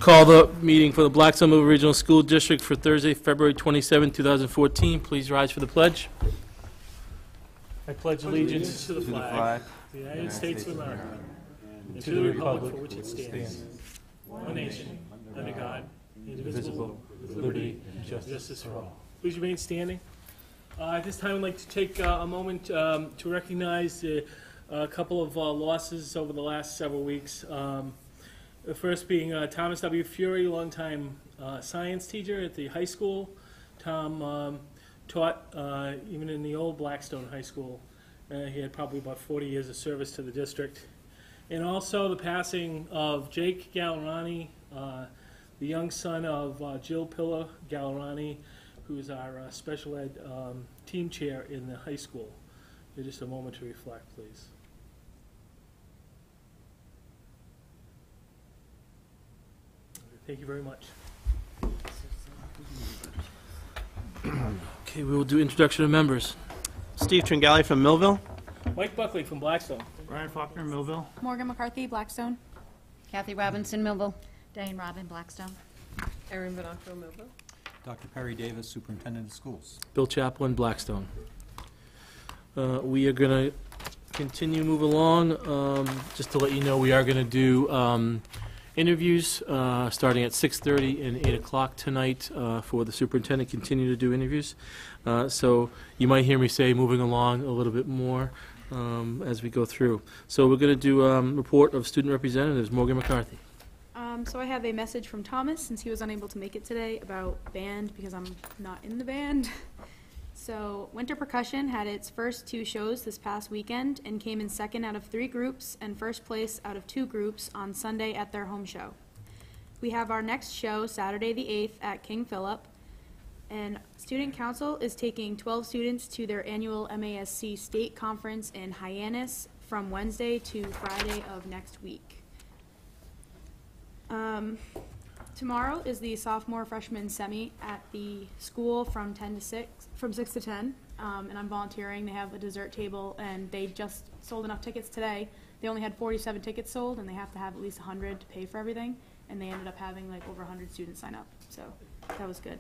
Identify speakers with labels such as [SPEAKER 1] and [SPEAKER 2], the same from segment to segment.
[SPEAKER 1] Call the meeting for the Blackstone Millville Regional School District for Thursday, February 27, 2014. Please rise for the pledge. I pledge allegiance
[SPEAKER 2] to the flag of the United States of America, and to the republic for which it stands, one nation, under God, indivisible, with liberty and justice for all. Please remain standing. At this time, I'd like to take a moment to recognize a couple of losses over the last several weeks. The first being Thomas W. Fury, longtime science teacher at the high school. Tom taught even in the old Blackstone High School. He had probably about 40 years of service to the district. And also the passing of Jake Gallerani, the young son of Jill Pilla Gallerani, who's our special ed team chair in the high school. Just a moment to reflect, please. Thank you very much.
[SPEAKER 1] Okay, we will do introduction of members.
[SPEAKER 3] Steve Tringali from Millville.
[SPEAKER 2] Mike Buckley from Blackstone.
[SPEAKER 3] Brian Faulkner, Millville.
[SPEAKER 4] Morgan McCarthy, Blackstone.
[SPEAKER 5] Kathy Robinson, Millville.
[SPEAKER 4] Diane Robin, Blackstone.
[SPEAKER 6] Erin Bonacco, Millville.
[SPEAKER 7] Dr. Perry Davis, Superintendent of Schools.
[SPEAKER 1] Bill Chaplin, Blackstone. We are going to continue move along. Just to let you know, we are going to do interviews starting at 6:30 and 8 o'clock tonight for the superintendent. Continue to do interviews. So you might hear me say moving along a little bit more as we go through. So we're going to do report of student representatives. Morgan McCarthy.
[SPEAKER 4] So I have a message from Thomas, since he was unable to make it today, about band, because I'm not in the band. So Winter Percussion had its first 2 shows this past weekend and came in second out of 3 groups and first place out of 2 groups on Sunday at their home show. We have our next show Saturday the 8th at King Philip, and Student Council is taking 12 students to their annual MASC State Conference in Hyannis from Wednesday to Friday of next week. Tomorrow is the sophomore freshman semi at the school from 6 to 10, and I'm volunteering. They have a dessert table, and they just sold enough tickets today. They only had 47 tickets sold, and they have to have at least 100 to pay for everything, and they ended up having like over 100 students sign up, so that was good.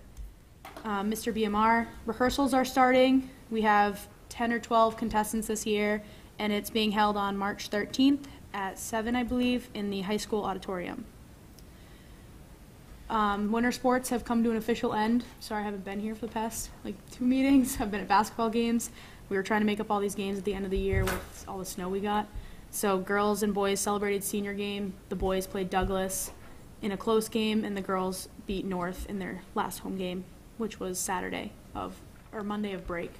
[SPEAKER 4] Mr. BMR, rehearsals are starting. We have 10 or 12 contestants this year, and it's being held on March 13th at 7, I believe, in the high school auditorium. Winter sports have come to an official end. Sorry I haven't been here for the past 2 meetings. I've been at basketball games. We were trying to make up all these games at the end of the year with all the snow we got. So girls and boys celebrated senior game. The boys played Douglas in a close game, and the girls beat North in their last home game, which was Monday of break.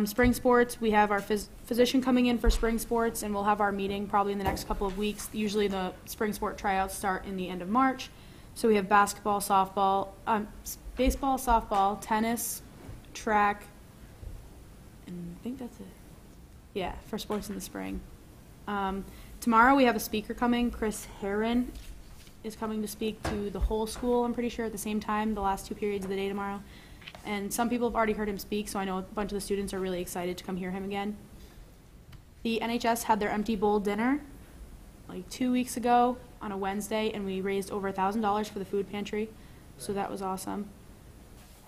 [SPEAKER 4] Spring sports, we have our physician coming in for spring sports, and we'll have our meeting probably in the next couple of weeks. Usually the spring sport tryouts start in the end of March. So we have basketball, softball, baseball, softball, tennis, track, and I think that's it. Yeah, for sports in the spring. Tomorrow we have a speaker coming. Chris Herron is coming to speak to the whole school, I'm pretty sure, at the same time, the last 2 periods of the day tomorrow. And some people have already heard him speak, so I know a bunch of the students are really excited to come hear him again. The NHS had their empty bowl dinner 2 weeks ago on a Wednesday, and we raised over $1,000 for the food pantry, so that was awesome.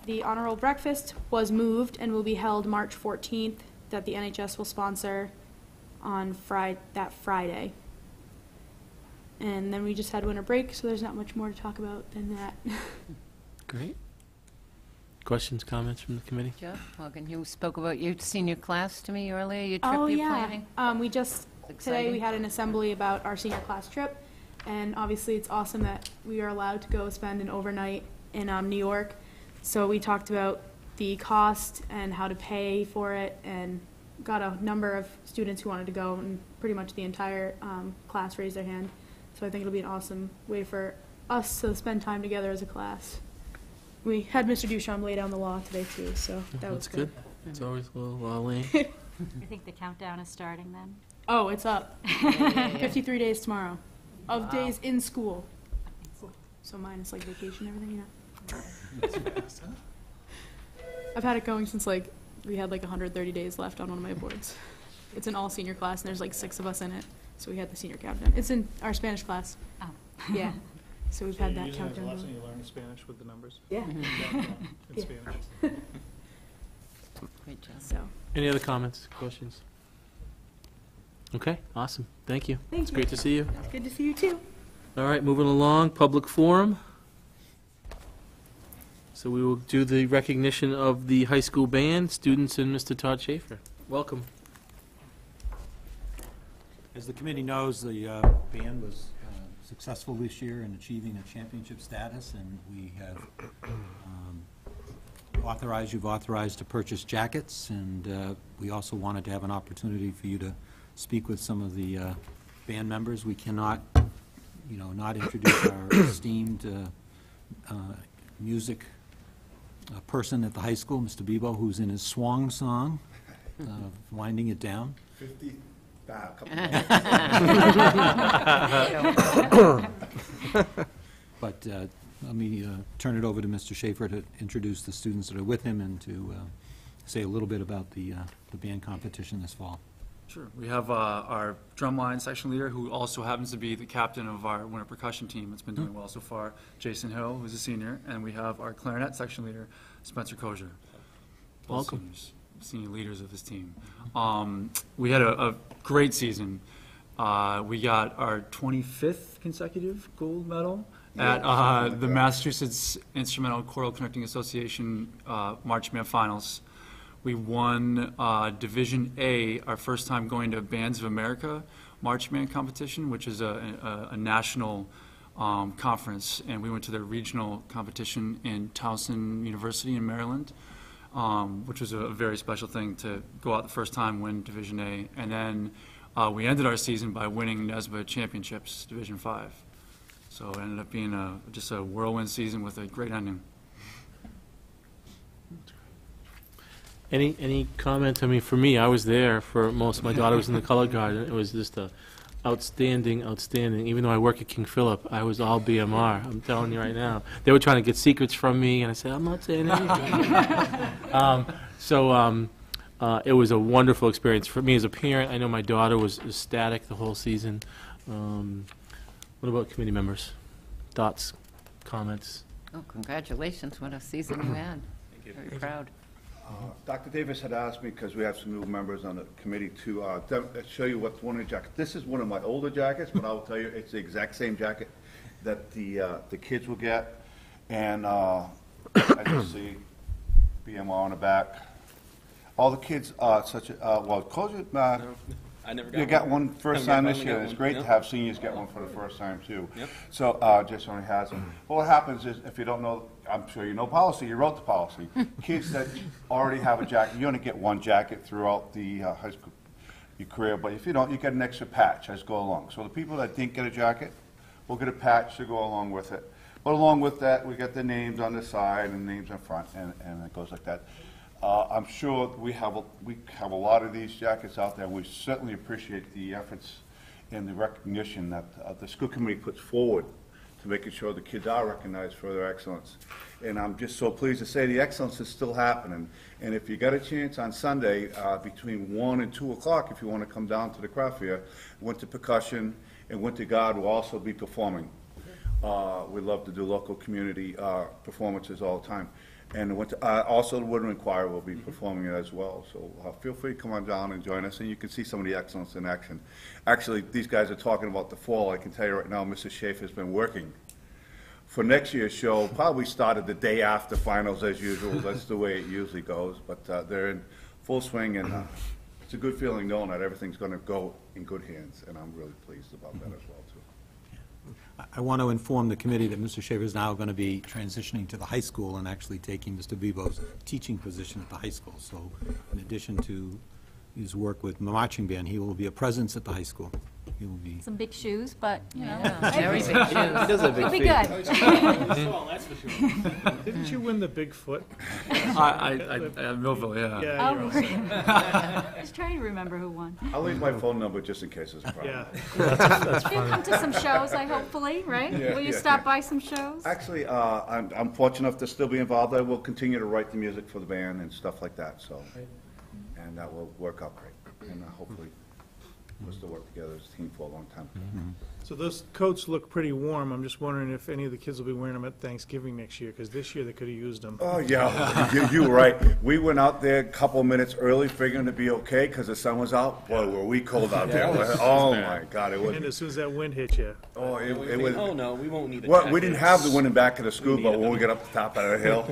[SPEAKER 4] The honor roll breakfast was moved and will be held March 14th, that the NHS will sponsor on that Friday. And then we just had winter break, so there's not much more to talk about than that.
[SPEAKER 1] Great. Questions, comments from the committee?
[SPEAKER 5] Joe, Morgan, you spoke about your senior class to me earlier, your trip you're planning.
[SPEAKER 4] We just, today we had an assembly about our senior class trip, and obviously it's awesome that we are allowed to go spend an overnight in New York. So we talked about the cost and how to pay for it, and got a number of students who wanted to go, and pretty much the entire class raised their hand. So I think it'll be an awesome way for us to spend time together as a class. We had Mr. Duchamp lay down the law today, too, so that was good.
[SPEAKER 1] It's always a little lame.
[SPEAKER 8] I think the countdown is starting then.
[SPEAKER 4] Oh, it's up. 53 days tomorrow of days in school. So minus vacation and everything, I've had it going since we had 130 days left on one of my boards. It's an all senior class, and there's 6 of us in it. So we had the senior countdown. It's in our Spanish class.
[SPEAKER 8] Oh.
[SPEAKER 4] Yeah. So we've had that countdown.
[SPEAKER 2] lesson you learn Spanish with the numbers.
[SPEAKER 4] Yeah.
[SPEAKER 2] In
[SPEAKER 4] Yeah.
[SPEAKER 2] Spanish.
[SPEAKER 5] Great job.
[SPEAKER 4] So,
[SPEAKER 1] Any other comments, questions? Okay, awesome. Thank you.
[SPEAKER 4] thank
[SPEAKER 1] It's
[SPEAKER 4] you.
[SPEAKER 1] great to see you.
[SPEAKER 4] It's good to see you too.
[SPEAKER 1] All right, moving along, public forum. So we will do the recognition of the high school band, students, and Mr. Todd Schaefer. Welcome.
[SPEAKER 7] As the committee knows, the band was successful this year in achieving a championship status, and we have you've authorized to purchase jackets, and we also wanted to have an opportunity for you to speak with some of the band members. We cannot, not introduce our esteemed music person at the high school, Mr. Bebo, who's in his swan song, winding it down.
[SPEAKER 9] 50,
[SPEAKER 7] But let me turn it over to Mr. Schaefer to introduce the students that are with him and to say a little bit about the band competition this fall.
[SPEAKER 10] Sure. We have our drumline section leader, who also happens to be the captain of our winter percussion team. It's been doing well so far, Jason Hill, who's a senior, and we have our clarinet section leader, Spencer Kozier. Both
[SPEAKER 1] Welcome.
[SPEAKER 10] seniors, senior leaders of this team. We had a great season. We got our 25th consecutive gold medal at the Massachusetts Instrumental Choral Conducting Association March Band Finals. We won Division A, our first time going to Bands of America March Band competition, which is a national conference, and we went to their regional competition in Towson University in Maryland, which was a very special thing to go out the first time, win Division A, and then we ended our season by winning NESBA Championships, Division 5. So it ended up being just a whirlwind season with a great ending.
[SPEAKER 1] Any comment? I mean, for me, I was there for most. My daughter was in the color guard, and it was just a outstanding. Even though I work at King Philip, I was all BMR. I'm telling you right now. They were trying to get secrets from me, and I said, I'm not saying anything. It was a wonderful experience for me as a parent. I know my daughter was ecstatic the whole season. What about committee members? Thoughts, comments?
[SPEAKER 5] Oh, congratulations, what a season you had. Very proud.
[SPEAKER 9] Dr. Davis had asked me, because we have some new members on the committee, to show you what's one of the jackets. This is one of my older jackets, but I will tell you, it's the exact same jacket that the kids will get. And as you see, BMR on the back. All the kids,
[SPEAKER 11] I never got
[SPEAKER 9] you got one first time this year. It's great to have seniors get one for the first time, too. So Just only has them. Well, what happens is, if you don't know, I'm sure you know policy, you wrote the policy. Kids that already have a jacket, you only get one jacket throughout the high school your career, but if you don't, you get an extra patch as go along. So the people that didn't get a jacket will get a patch to go along with it. But along with that, we get the names on the side and names in front, and it goes like that. I'm sure we have a lot of these jackets out there. We certainly appreciate the efforts and the recognition that the school committee puts forward to making sure the kids are recognized for their excellence. And I'm just so pleased to say the excellence is still happening. And if you got a chance on Sunday between 1 and 2 o'clock, if you want to come down to the craft fair, Winter Percussion and Winter Guard will also be performing. We love to do local community performances all the time. And also the Woodland Choir will be performing it as well. So feel free to come on down and join us, and you can see some of the excellence in action. Actually, these guys are talking about the fall. I can tell you right now, Mrs. Schaefer has been working for next year's show. Probably started the day after finals as usual. That's the way it usually goes. But they're in full swing, and it's a good feeling knowing that everything's going to go in good hands, and I'm really pleased about that as well, too.
[SPEAKER 7] I want to inform the committee that Mr. Schaefer is now going to be transitioning to the high school and actually taking Mr. Bebo's teaching position at the high school. So in addition to his work with the marching band, he will be a presence at the high school. He will be...
[SPEAKER 8] Some big shoes, but, you know.
[SPEAKER 5] Very big shoes.
[SPEAKER 1] He does have big
[SPEAKER 8] It'll be
[SPEAKER 1] feet.
[SPEAKER 8] good.
[SPEAKER 2] Didn't you win the Bigfoot?
[SPEAKER 10] At Millville, yeah.
[SPEAKER 2] Yeah, you're all set.
[SPEAKER 8] I was trying to remember who won.
[SPEAKER 9] I'll leave my phone number just in case there's a problem.
[SPEAKER 2] Yeah.
[SPEAKER 8] You'll come to some shows, hopefully, right?
[SPEAKER 9] Yeah,
[SPEAKER 8] Will you
[SPEAKER 9] yeah,
[SPEAKER 8] stop
[SPEAKER 9] yeah.
[SPEAKER 8] by some shows?
[SPEAKER 9] Actually, I'm fortunate enough to still be involved. I will continue to write the music for the band and stuff like that, so, and that will work out great, and hopefully we'll still work together as a team for a long time.
[SPEAKER 2] So those coats look pretty warm. I'm just wondering if any of the kids will be wearing them at Thanksgiving next year, because this year they could have used them.
[SPEAKER 9] Oh, yeah, you were right. We went out there a couple minutes early figuring to be okay because the sun was out. Boy, were we cold out there. Oh, my God, it was.
[SPEAKER 2] And as soon as that wind hit you.
[SPEAKER 9] Oh, it was.
[SPEAKER 11] Oh, no, we won't need a
[SPEAKER 9] Well, we didn't have the wind in back of the school, but when we got up the top of the hill.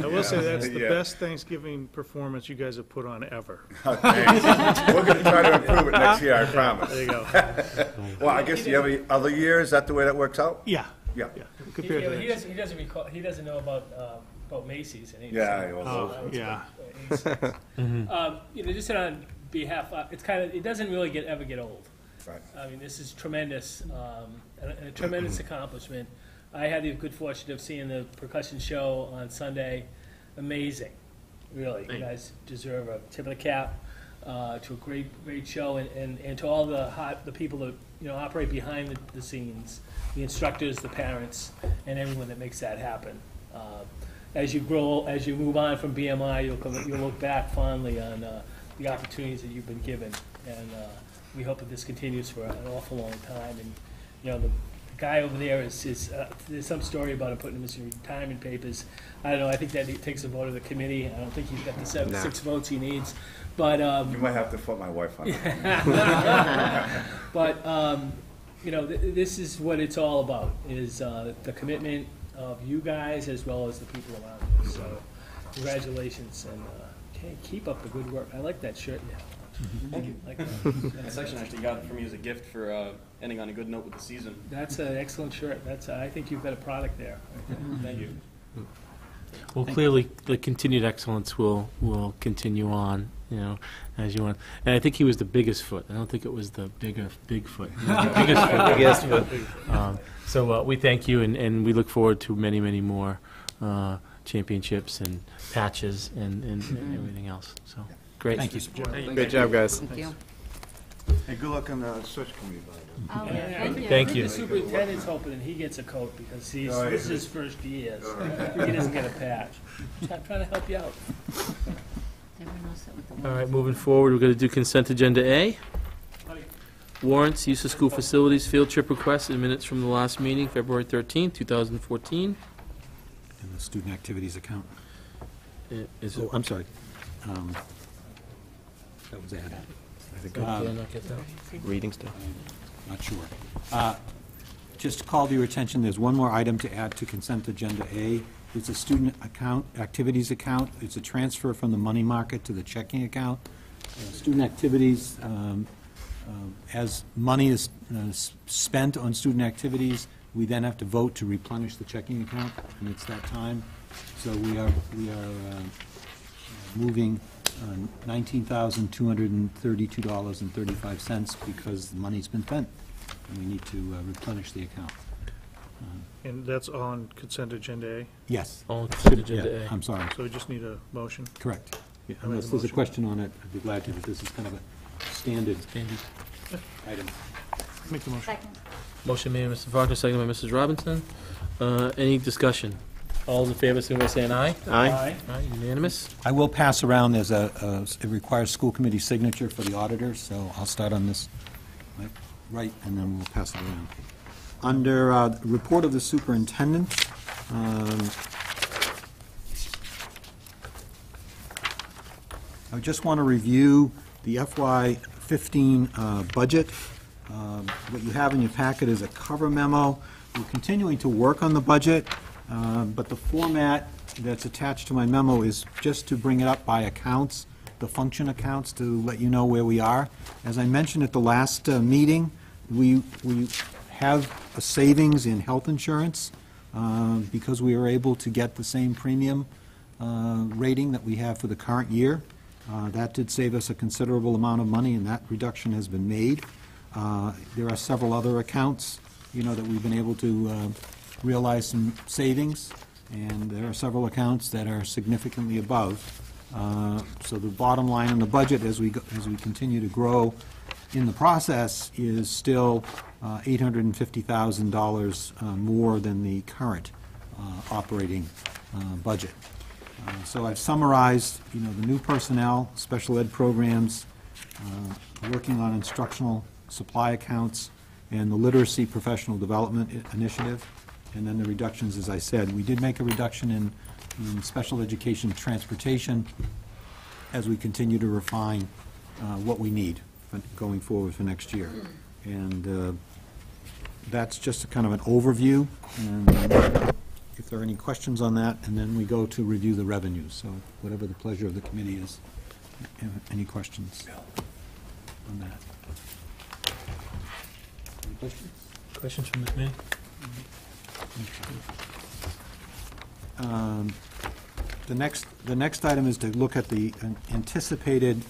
[SPEAKER 2] I will say that's the
[SPEAKER 9] yeah.
[SPEAKER 2] best Thanksgiving performance you guys have put on ever.
[SPEAKER 9] Thanks. We're going to try to improve it next year, I promise.
[SPEAKER 2] There you go.
[SPEAKER 9] Well, I guess, do you have any other years? Is that the way that works out?
[SPEAKER 2] Yeah.
[SPEAKER 9] Yeah.
[SPEAKER 2] Compared to next. next. He doesn't recall, he doesn't know about Macy's. And
[SPEAKER 9] Yeah, well,
[SPEAKER 2] yeah. Just on behalf, it doesn't really ever get old.
[SPEAKER 9] Right.
[SPEAKER 2] I mean, this is tremendous, and a tremendous accomplishment. I had the good fortune of seeing the percussion show on Sunday. Amazing, really. You guys deserve a tip of the cap to a great show, and to all the people that operate behind the scenes, the instructors, the parents, and everyone that makes that happen. As you move on from BMI, you'll look back fondly on the opportunities that you've been given, and we hope that this continues for an awful long time. And the guy over there there's some story about him putting him in his retirement papers. I don't know. I think that it takes a vote of the committee. I don't think he's got the 6 votes he needs. But
[SPEAKER 9] you might have to put my wife on it.
[SPEAKER 2] But this is what it's all about: is the commitment of you guys as well as the people around you. So, congratulations, and keep up the good work. I like that shirt now.
[SPEAKER 11] Thank you.
[SPEAKER 2] Like that.
[SPEAKER 11] That section actually got it for me as a gift for ending on a good note with the season.
[SPEAKER 2] That's an excellent shirt. I think you've got a product there.
[SPEAKER 11] Thank you.
[SPEAKER 1] Well, clearly, the continued excellence will continue on, as you want. And I think he was the biggest foot. I don't think it was the big foot. The biggest foot. So we thank you, and we look forward to many, many more championships and patches and everything else. So great.
[SPEAKER 7] Thank you.
[SPEAKER 3] Great job, guys.
[SPEAKER 5] Thank you.
[SPEAKER 9] Hey, good luck on the search committee, by the way.
[SPEAKER 8] Oh,
[SPEAKER 2] Yeah,
[SPEAKER 8] yeah,
[SPEAKER 2] I think-
[SPEAKER 1] Thank
[SPEAKER 2] I think
[SPEAKER 1] you.
[SPEAKER 2] The superintendent's hoping he gets a coat because this is his first year. So he doesn't get a patch. I'm trying to help you out.
[SPEAKER 5] Everyone else set with the
[SPEAKER 1] All right, moving forward, we're going to do consent agenda A. Warrants, use of school facilities, field trip requests, and minutes from the last meeting, February 13th, 2014.
[SPEAKER 7] And the student activities account.
[SPEAKER 1] Is
[SPEAKER 7] Oh,
[SPEAKER 1] it?
[SPEAKER 7] I'm sorry. That was added. I think,
[SPEAKER 1] Did I not get that?
[SPEAKER 3] Reading stuff.
[SPEAKER 7] not sure. Just to call to your attention, there's one more item to add to consent agenda A. It's a student account, activities account. It's a transfer from the money market to the checking account. Student activities, as money is spent on student activities, we then have to vote to replenish the checking account, and it's that time. So we are moving $19,232.35 because the money's been spent, and we need to replenish the account.
[SPEAKER 2] And that's on consent agenda A,
[SPEAKER 7] Yes.
[SPEAKER 1] All consent agenda
[SPEAKER 7] Yeah,
[SPEAKER 1] A.
[SPEAKER 7] I'm sorry.
[SPEAKER 2] so we just need a motion.
[SPEAKER 7] Correct. Yeah,
[SPEAKER 2] I'll make
[SPEAKER 7] unless
[SPEAKER 2] a
[SPEAKER 7] there's a
[SPEAKER 2] motion.
[SPEAKER 7] question on it, I'd be glad to, but this is kind of a standard item.
[SPEAKER 2] Make the motion.
[SPEAKER 8] Second.
[SPEAKER 1] Motion made by Mr. Faulkner, seconded by Mrs. Robinson. Any discussion? All those in favor, signify by saying aye.
[SPEAKER 3] Aye.
[SPEAKER 1] Aye, unanimous.
[SPEAKER 7] I will pass around, there's it requires school committee signature for the auditors, so I'll start on this right, and then we'll pass it around. Under report of the superintendent, I just want to review the FY15 budget. What you have in your packet is a cover memo. We're continuing to work on the budget, but the format that's attached to my memo is just to bring it up by accounts, the function accounts, to let you know where we are. As I mentioned at the last meeting, we have a savings in health insurance because we were able to get the same premium rating that we have for the current year. That did save us a considerable amount of money, and that reduction has been made. There are several other accounts, that we've been able to realize some savings, and there are several accounts that are significantly above. So the bottom line in the budget, as we continue to grow in the process, is still $850,000 more than the current operating budget. So I've summarized, the new personnel, special ed programs, working on instructional supply accounts, and the literacy professional development initiative. And then the reductions, as I said, we did make a reduction in special education transportation as we continue to refine what we need going forward for next year. And that's just a kind of an overview, and if there are any questions on that, and then we go to review the revenues. So whatever the pleasure of the committee is. Any questions on that? Any questions?
[SPEAKER 1] Questions from the committee?
[SPEAKER 7] The next item is to look at the anticipated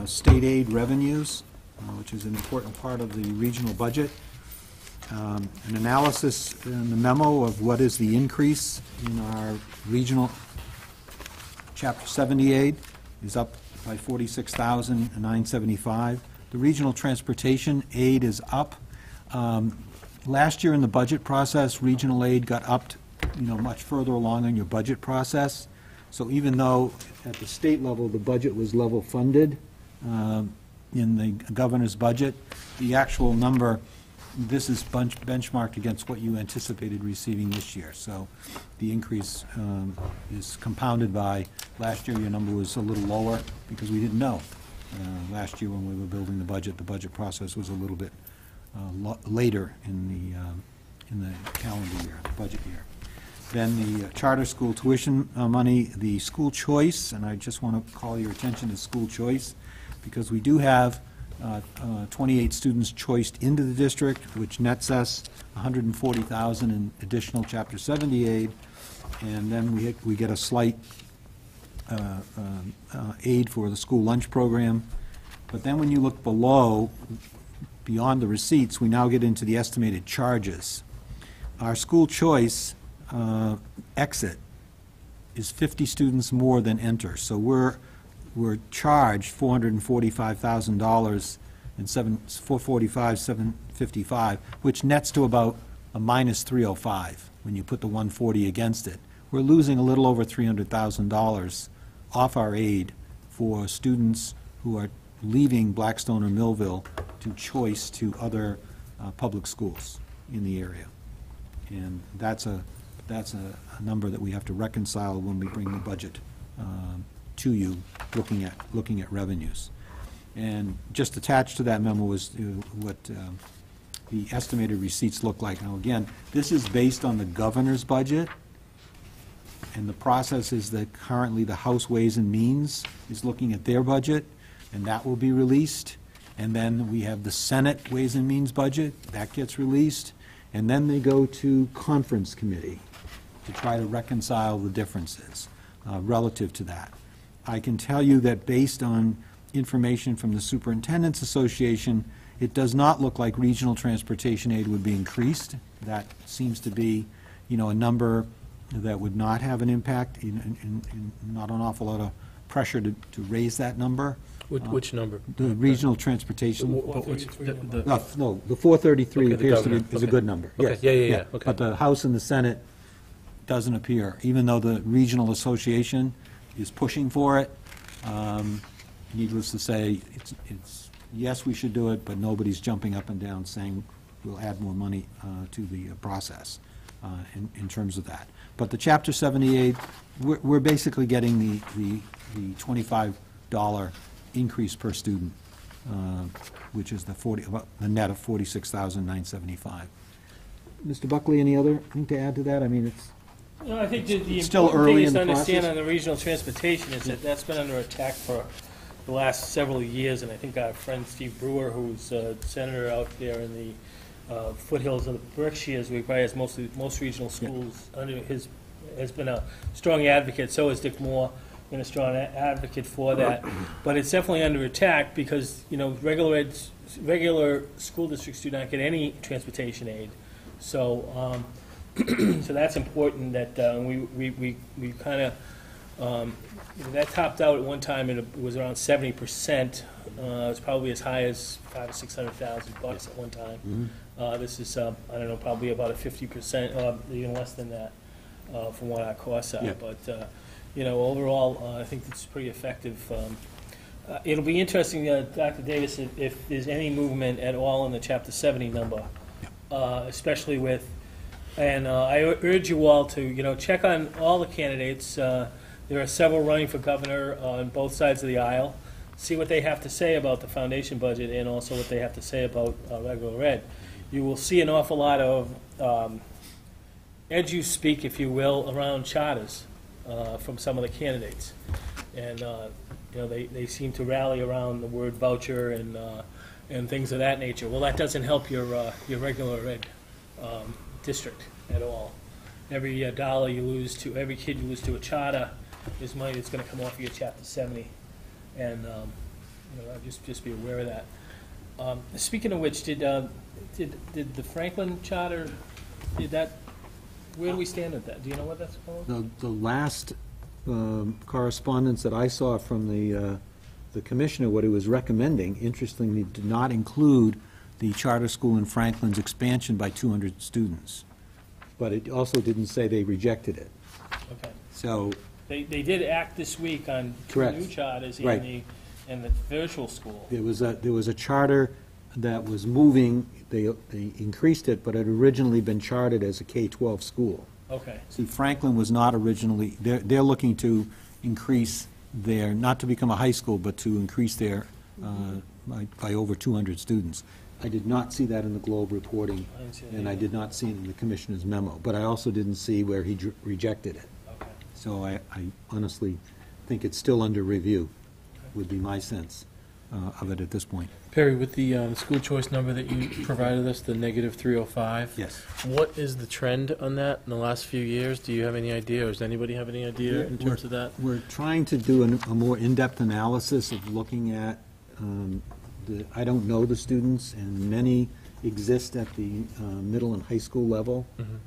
[SPEAKER 7] state aid revenues, which is an important part of the regional budget. An analysis in the memo of what is the increase in our regional Chapter 70 aid is up by $46,975. The regional transportation aid is up. Last year in the budget process, regional aid got upped, much further along in your budget process. So even though at the state level the budget was level funded in the governor's budget, the actual number, this is benchmarked against what you anticipated receiving this year. So the increase is compounded by, last year your number was a little lower because we didn't know. Last year when we were building the budget process was a little bit later in the calendar year, the budget year. Then the charter school tuition money, the school choice, and I just want to call your attention to school choice because we do have 28 students choiced into the district, which nets us $140,000 in additional Chapter 70 aid, and then we get a slight aid for the school lunch program. But then when you look below, beyond the receipts, we now get into the estimated charges. Our school choice exit is 50 students more than enter, so we're charged $445,000 and $445,755, which nets to about a minus 305 when you put the 140 against it. We're losing a little over $300,000 off our aid for students who are leaving Blackstone or Millville to choice to other public schools in the area. And that's a number that we have to reconcile when we bring the budget to you, looking at revenues. And just attached to that memo is what the estimated receipts look like. Now again, this is based on the governor's budget, and the process is that currently the House Ways and Means is looking at their budget, and that will be released. And then we have the Senate Ways and Means budget, that gets released, and then they go to conference committee to try to reconcile the differences relative to that. I can tell you that based on information from the Superintendent's Association, it does not look like regional transportation aid would be increased. That seems to be, a number that would not have an impact, and not an awful lot of pressure to raise that number.
[SPEAKER 1] Which number?
[SPEAKER 7] The regional transportation.
[SPEAKER 1] The
[SPEAKER 7] 433 appears to be
[SPEAKER 1] governor.
[SPEAKER 7] is a good number.
[SPEAKER 1] Okay.
[SPEAKER 7] Yes.
[SPEAKER 1] Yeah. Okay.
[SPEAKER 7] But the House and the Senate doesn't appear, even though the regional association is pushing for it. Needless to say, it's yes, we should do it, but nobody's jumping up and down saying we'll add more money to the process in terms of that. But the Chapter 70 aid, we're basically getting the $25 increase per student, which is the net of $46,975. Mr. Buckley, any other thing to add to that? I mean, it's
[SPEAKER 2] No, I think the
[SPEAKER 7] still
[SPEAKER 2] important
[SPEAKER 7] early
[SPEAKER 2] thing
[SPEAKER 7] in
[SPEAKER 2] is to
[SPEAKER 7] the
[SPEAKER 2] understand
[SPEAKER 7] process.
[SPEAKER 2] on the regional transportation is that that's been under attack for the last several years, and I think our friend Steve Brewer, who's a senator out there in the foothills of the Berkshires, where he probably has most regional schools under his, has been a strong advocate. So has Dick Moore, been a strong advocate for that. But it's definitely under attack because, regular school districts do not get any transportation aid. So, so that's important that we kind of, that topped out at one time, and it was around 70%. It was probably as high as $500,000 or $600,000 at one time. This is, I don't know, probably about a 50%, even less than that, from what our costs are.
[SPEAKER 7] Yeah.
[SPEAKER 2] But, overall, I think it's pretty effective It'll be interesting, Dr. Davis, if there's any movement at all in the Chapter 70 number, especially with, and I urge you all to, check on all the candidates. There are several running for governor on both sides of the aisle. See what they have to say about the foundation budget and also what they have to say about regular ed. You will see an awful lot of edu-speak, if you will, around charters from some of the candidates. And they seem to rally around the word voucher and things of that nature. Well, that doesn't help your regular ed district at all. Every dollar you lose to, every kid you lose to a charter is money that's going to come off of your Chapter 70. And just be aware of that. Speaking of which, did the Franklin charter, where do we stand with that? Do you know what that's called?
[SPEAKER 7] The last correspondence that I saw from the commissioner, what he was recommending, interestingly, did not include the charter school in Franklin's expansion by 200 students. But it also didn't say they rejected it.
[SPEAKER 2] Okay.
[SPEAKER 7] So.
[SPEAKER 2] They did act this week on two new charters
[SPEAKER 7] Right.
[SPEAKER 2] in the virtual school.
[SPEAKER 7] There was a charter that was moving, they increased it, but it had originally been chartered as a K-12 school.
[SPEAKER 2] Okay.
[SPEAKER 7] See, Franklin was not originally, they're looking to increase their, not to become a high school, but to increase their, by over 200 students. I did not see that in the Globe reporting, and I did not see it in the commissioner's memo, but I also didn't see where he rejected it.
[SPEAKER 2] Okay.
[SPEAKER 7] So I honestly think it's still under review, would be my sense of it at this point.
[SPEAKER 1] Perry, with the school choice number that you provided us, the -305.
[SPEAKER 7] Yes.
[SPEAKER 1] What is the trend on that in the last few years? Do you have any idea, or does anybody have any idea in terms of that?
[SPEAKER 7] We're trying to do a more in-depth analysis of looking at, I don't know the students, and many exist at the middle and high school level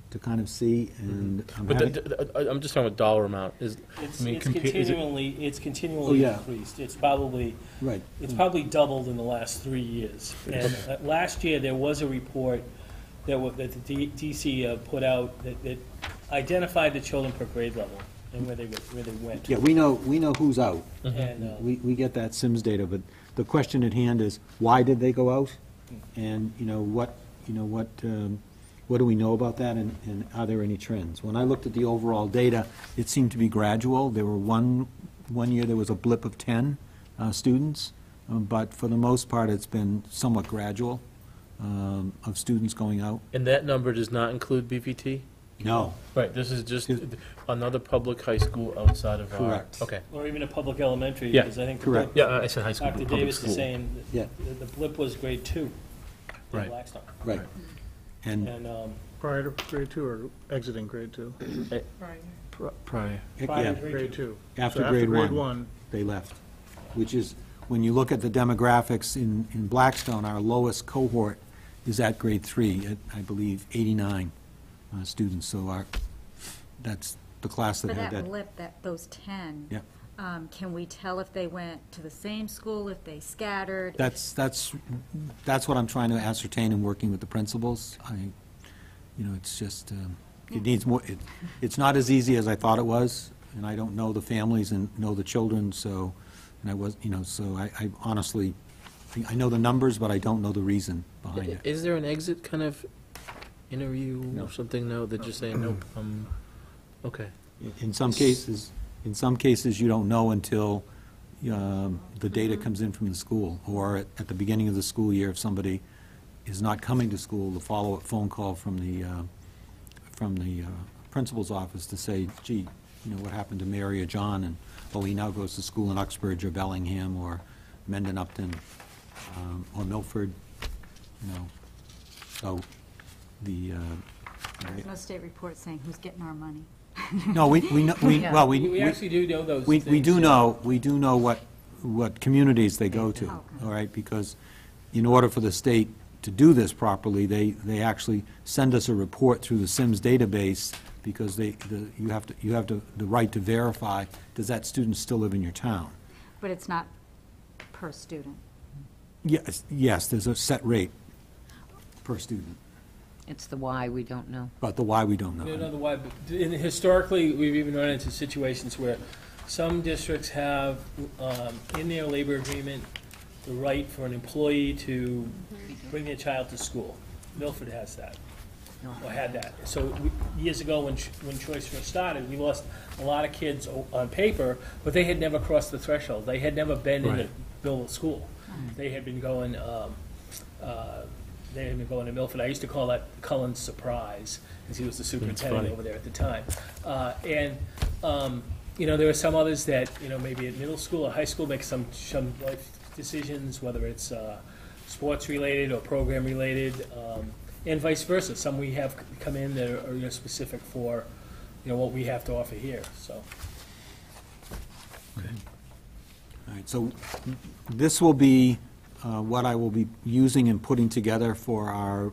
[SPEAKER 7] to kind of see, and
[SPEAKER 1] I'm just talking about dollar amount.
[SPEAKER 2] It's continually increased. It's probably
[SPEAKER 7] right.
[SPEAKER 2] It's probably doubled in the last 3 years. And last year there was a report that the DC put out that identified the children per grade level and where they went.
[SPEAKER 7] Yeah, we know who's out.
[SPEAKER 2] And
[SPEAKER 7] We get that Sims data, but the question at hand is, why did they go out? And what do we know about that, and are there any trends? When I looked at the overall data, it seemed to be gradual. There were one year there was a blip of 10 students, but for the most part it's been somewhat gradual of students going out.
[SPEAKER 1] And that number does not include BVT?
[SPEAKER 7] No.
[SPEAKER 1] Right, this is just another public high school outside of our...
[SPEAKER 7] Correct.
[SPEAKER 1] Okay.
[SPEAKER 2] or even a public elementary.
[SPEAKER 1] Yeah.
[SPEAKER 2] Because I think
[SPEAKER 7] Correct.
[SPEAKER 1] Yeah, I said high school.
[SPEAKER 2] Dr.
[SPEAKER 1] public
[SPEAKER 2] Davis
[SPEAKER 1] school.
[SPEAKER 2] is saying
[SPEAKER 7] Yeah.
[SPEAKER 2] the blip was grade 2 in
[SPEAKER 1] Right.
[SPEAKER 2] Blackstone.
[SPEAKER 7] Right. And
[SPEAKER 2] And
[SPEAKER 12] Prior to grade 2 or exiting grade 2?
[SPEAKER 1] Prior.
[SPEAKER 7] yeah,
[SPEAKER 12] Grade 2.
[SPEAKER 7] after
[SPEAKER 12] So
[SPEAKER 7] grade
[SPEAKER 12] grade
[SPEAKER 7] 1, they left, which is, when you look at the demographics in Blackstone, our lowest cohort is at grade 3, at, I believe, 89 students. So that's the class that
[SPEAKER 8] For
[SPEAKER 7] had
[SPEAKER 8] that
[SPEAKER 7] that.
[SPEAKER 8] blip, those 10,
[SPEAKER 7] Yep.
[SPEAKER 8] can we tell if they went to the same school, if they scattered?
[SPEAKER 7] That's what I'm trying to ascertain in working with the principals. It's just, it needs more, it's not as easy as I thought it was, and I don't know the families and know the children, so, and I was, so I honestly, I know the numbers, but I don't know the reason behind it.
[SPEAKER 1] Is there an exit kind of interview
[SPEAKER 7] No.
[SPEAKER 1] or something? No, they're just saying, nope, okay.
[SPEAKER 7] In some cases, you don't know until the data comes in from the school, or at the beginning of the school year, if somebody is not coming to school, the follow-up phone call from the principal's office to say, gee, what happened to Mary or John, and, he now goes to school in Uxbridge or Bellingham or Mendon Upton or Milford, so the...
[SPEAKER 8] There's no state report saying who's getting our money.
[SPEAKER 7] No, we know, well,
[SPEAKER 2] we actually do know those
[SPEAKER 7] We
[SPEAKER 2] things,
[SPEAKER 7] do
[SPEAKER 2] yeah.
[SPEAKER 7] know what communities they go to,
[SPEAKER 8] Okay.
[SPEAKER 7] all right? Because in order for the state to do this properly, they actually send us a report through the SIMS database, because you have the right to verify, does that student still live in your town?
[SPEAKER 8] But it's not per student.
[SPEAKER 7] Yes, there's a set rate per student,
[SPEAKER 5] It's the why we don't know.
[SPEAKER 7] but the why we don't know.
[SPEAKER 2] You know why, but historically, we've even run into situations where some districts have, in their labor agreement, the right for an employee to bring their child to school. Milford has that, or had that. So years ago, when Choice first started, we lost a lot of kids on paper, but they had never crossed the threshold. They had never been in the Billville school. They had been going, to Milford. I used to call that Cullen's surprise, because he was the superintendent over there at the time. There are some others that, maybe at middle school or high school make some life decisions, whether it's sports related or program related, and vice versa. Some we have come in that are specific for, what we have to offer here. So.
[SPEAKER 7] Okay. All right. So this will be what I will be using and putting together for our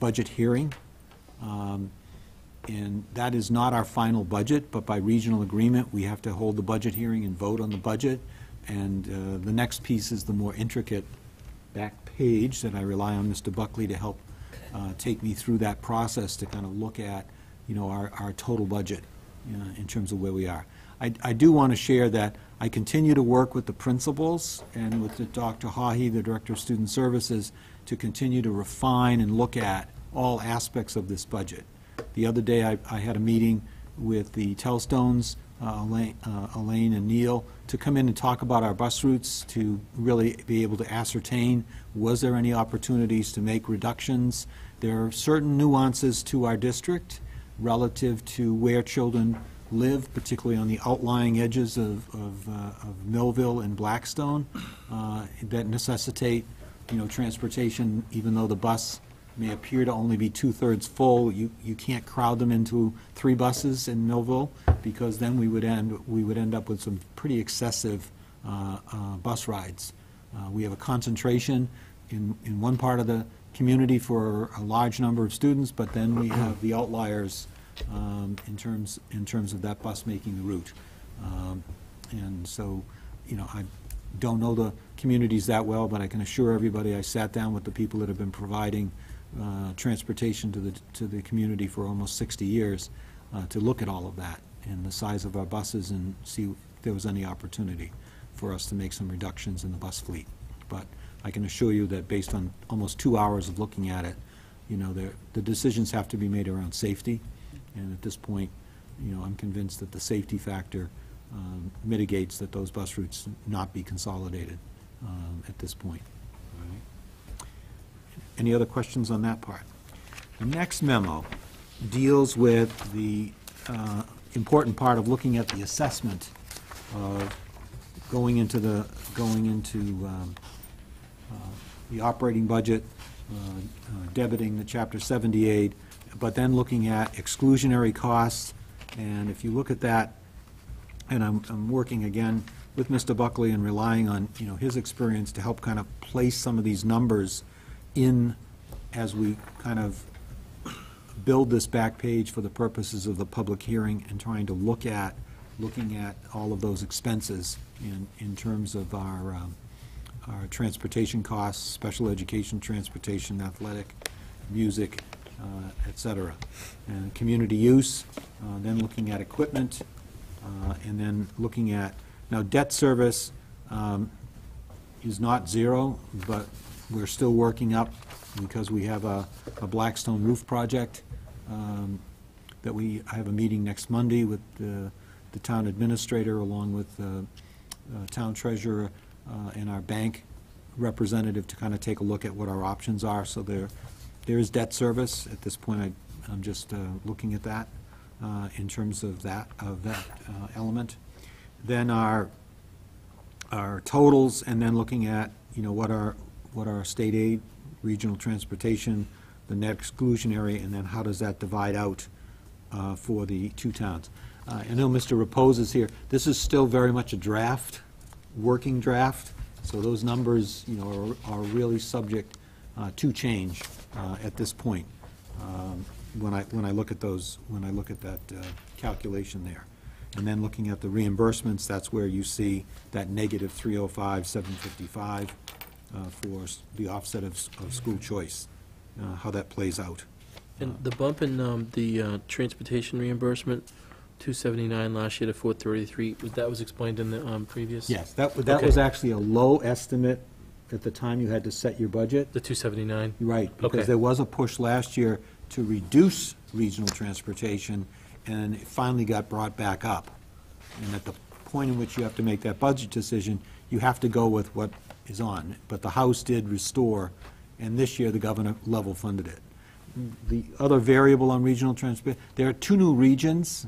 [SPEAKER 7] budget hearing. And that is not our final budget, but by regional agreement, we have to hold the budget hearing and vote on the budget. And the next piece is the more intricate back page that I rely on Mr. Buckley to help take me through that process to kind of look at, our total budget in terms of where we are. I do want to share that I continue to work with the principals and with Dr. Haughey, the Director of Student Services, to continue to refine and look at all aspects of this budget. The other day, I had a meeting with the Tellstones, Elaine and Neil, to come in and talk about our bus routes, to really be able to ascertain, was there any opportunities to make reductions? There are certain nuances to our district relative to where children live, particularly on the outlying edges of Millville and Blackstone, that necessitate, transportation. Even though the bus may appear to only be 2/3 full, you can't crowd them into 3 buses in Millville, because then we would end up with some pretty excessive bus rides. We have a concentration in one part of the community for a large number of students, but then we have the outliers in terms of that bus making the route. And so, I don't know the communities that well, but I can assure everybody I sat down with the people that have been providing transportation to the community for almost 60 years to look at all of that and the size of our buses and see if there was any opportunity for us to make some reductions in the bus fleet. But I can assure you that based on almost 2 hours of looking at it, the decisions have to be made around safety. And at this point, I'm convinced that the safety factor mitigates that those bus routes not be consolidated at this point. All right. Any other questions on that part? The next memo deals with the important part of looking at the assessment of going into the operating budget, debiting the Chapter 78, but then looking at exclusionary costs. And if you look at that, and I'm working again with Mr. Buckley and relying on his experience to help kind of place some of these numbers in as we kind of build this back page for the purposes of the public hearing, and trying to looking at all of those expenses in terms of our transportation costs, special education transportation, athletic, music, et cetera. And community use, then looking at equipment, and then looking at, now debt service is not zero, but we're still working up because we have a Blackstone roof project that I have a meeting next Monday with the town administrator along with the town treasurer and our bank representative to kind of take a look at what our options are. So there is debt service. At this point, I'm just looking at that in terms of that element. Then our totals, and then looking at what our state aid, regional transportation, the net exclusionary, and then how does that divide out for the 2 towns. I know Mr. Repose is here. This is still very much a draft, working draft, so those numbers are really subject to change at this point when I look at that calculation there. And then looking at the reimbursements, that's where you see that negative 305, 755 for the offset of school choice, how that plays out.
[SPEAKER 1] And the bump in the transportation reimbursement, 279 last year to 433. That was explained in the previous?
[SPEAKER 7] Yes, that
[SPEAKER 1] Okay.
[SPEAKER 7] was actually a low estimate at the time you had to set your budget.
[SPEAKER 1] The 279?
[SPEAKER 7] Right,
[SPEAKER 1] Okay.
[SPEAKER 7] because there was a push last year to reduce regional transportation, and it finally got brought back up. And at the point in which you have to make that budget decision, you have to go with what is on. But the House did restore, and this year the governor level funded it. The other variable on regional transport, there are 2 new regions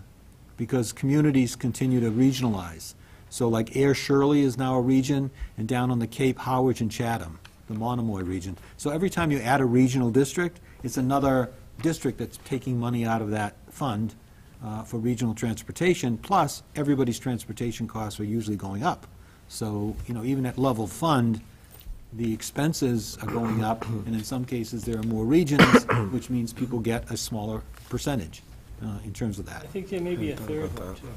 [SPEAKER 7] because communities continue to regionalize. So like Air Shirley is now a region, and down on the Cape, Howard and Chatham, the Monomoy region. So every time you add a regional district, it's another district that's taking money out of that fund for regional transportation, plus everybody's transportation costs are usually going up. So, even at level fund, the expenses are going up, and in some cases, there are more regions, which means people get a smaller percentage in terms of that.
[SPEAKER 2] I think there may be a third one, too.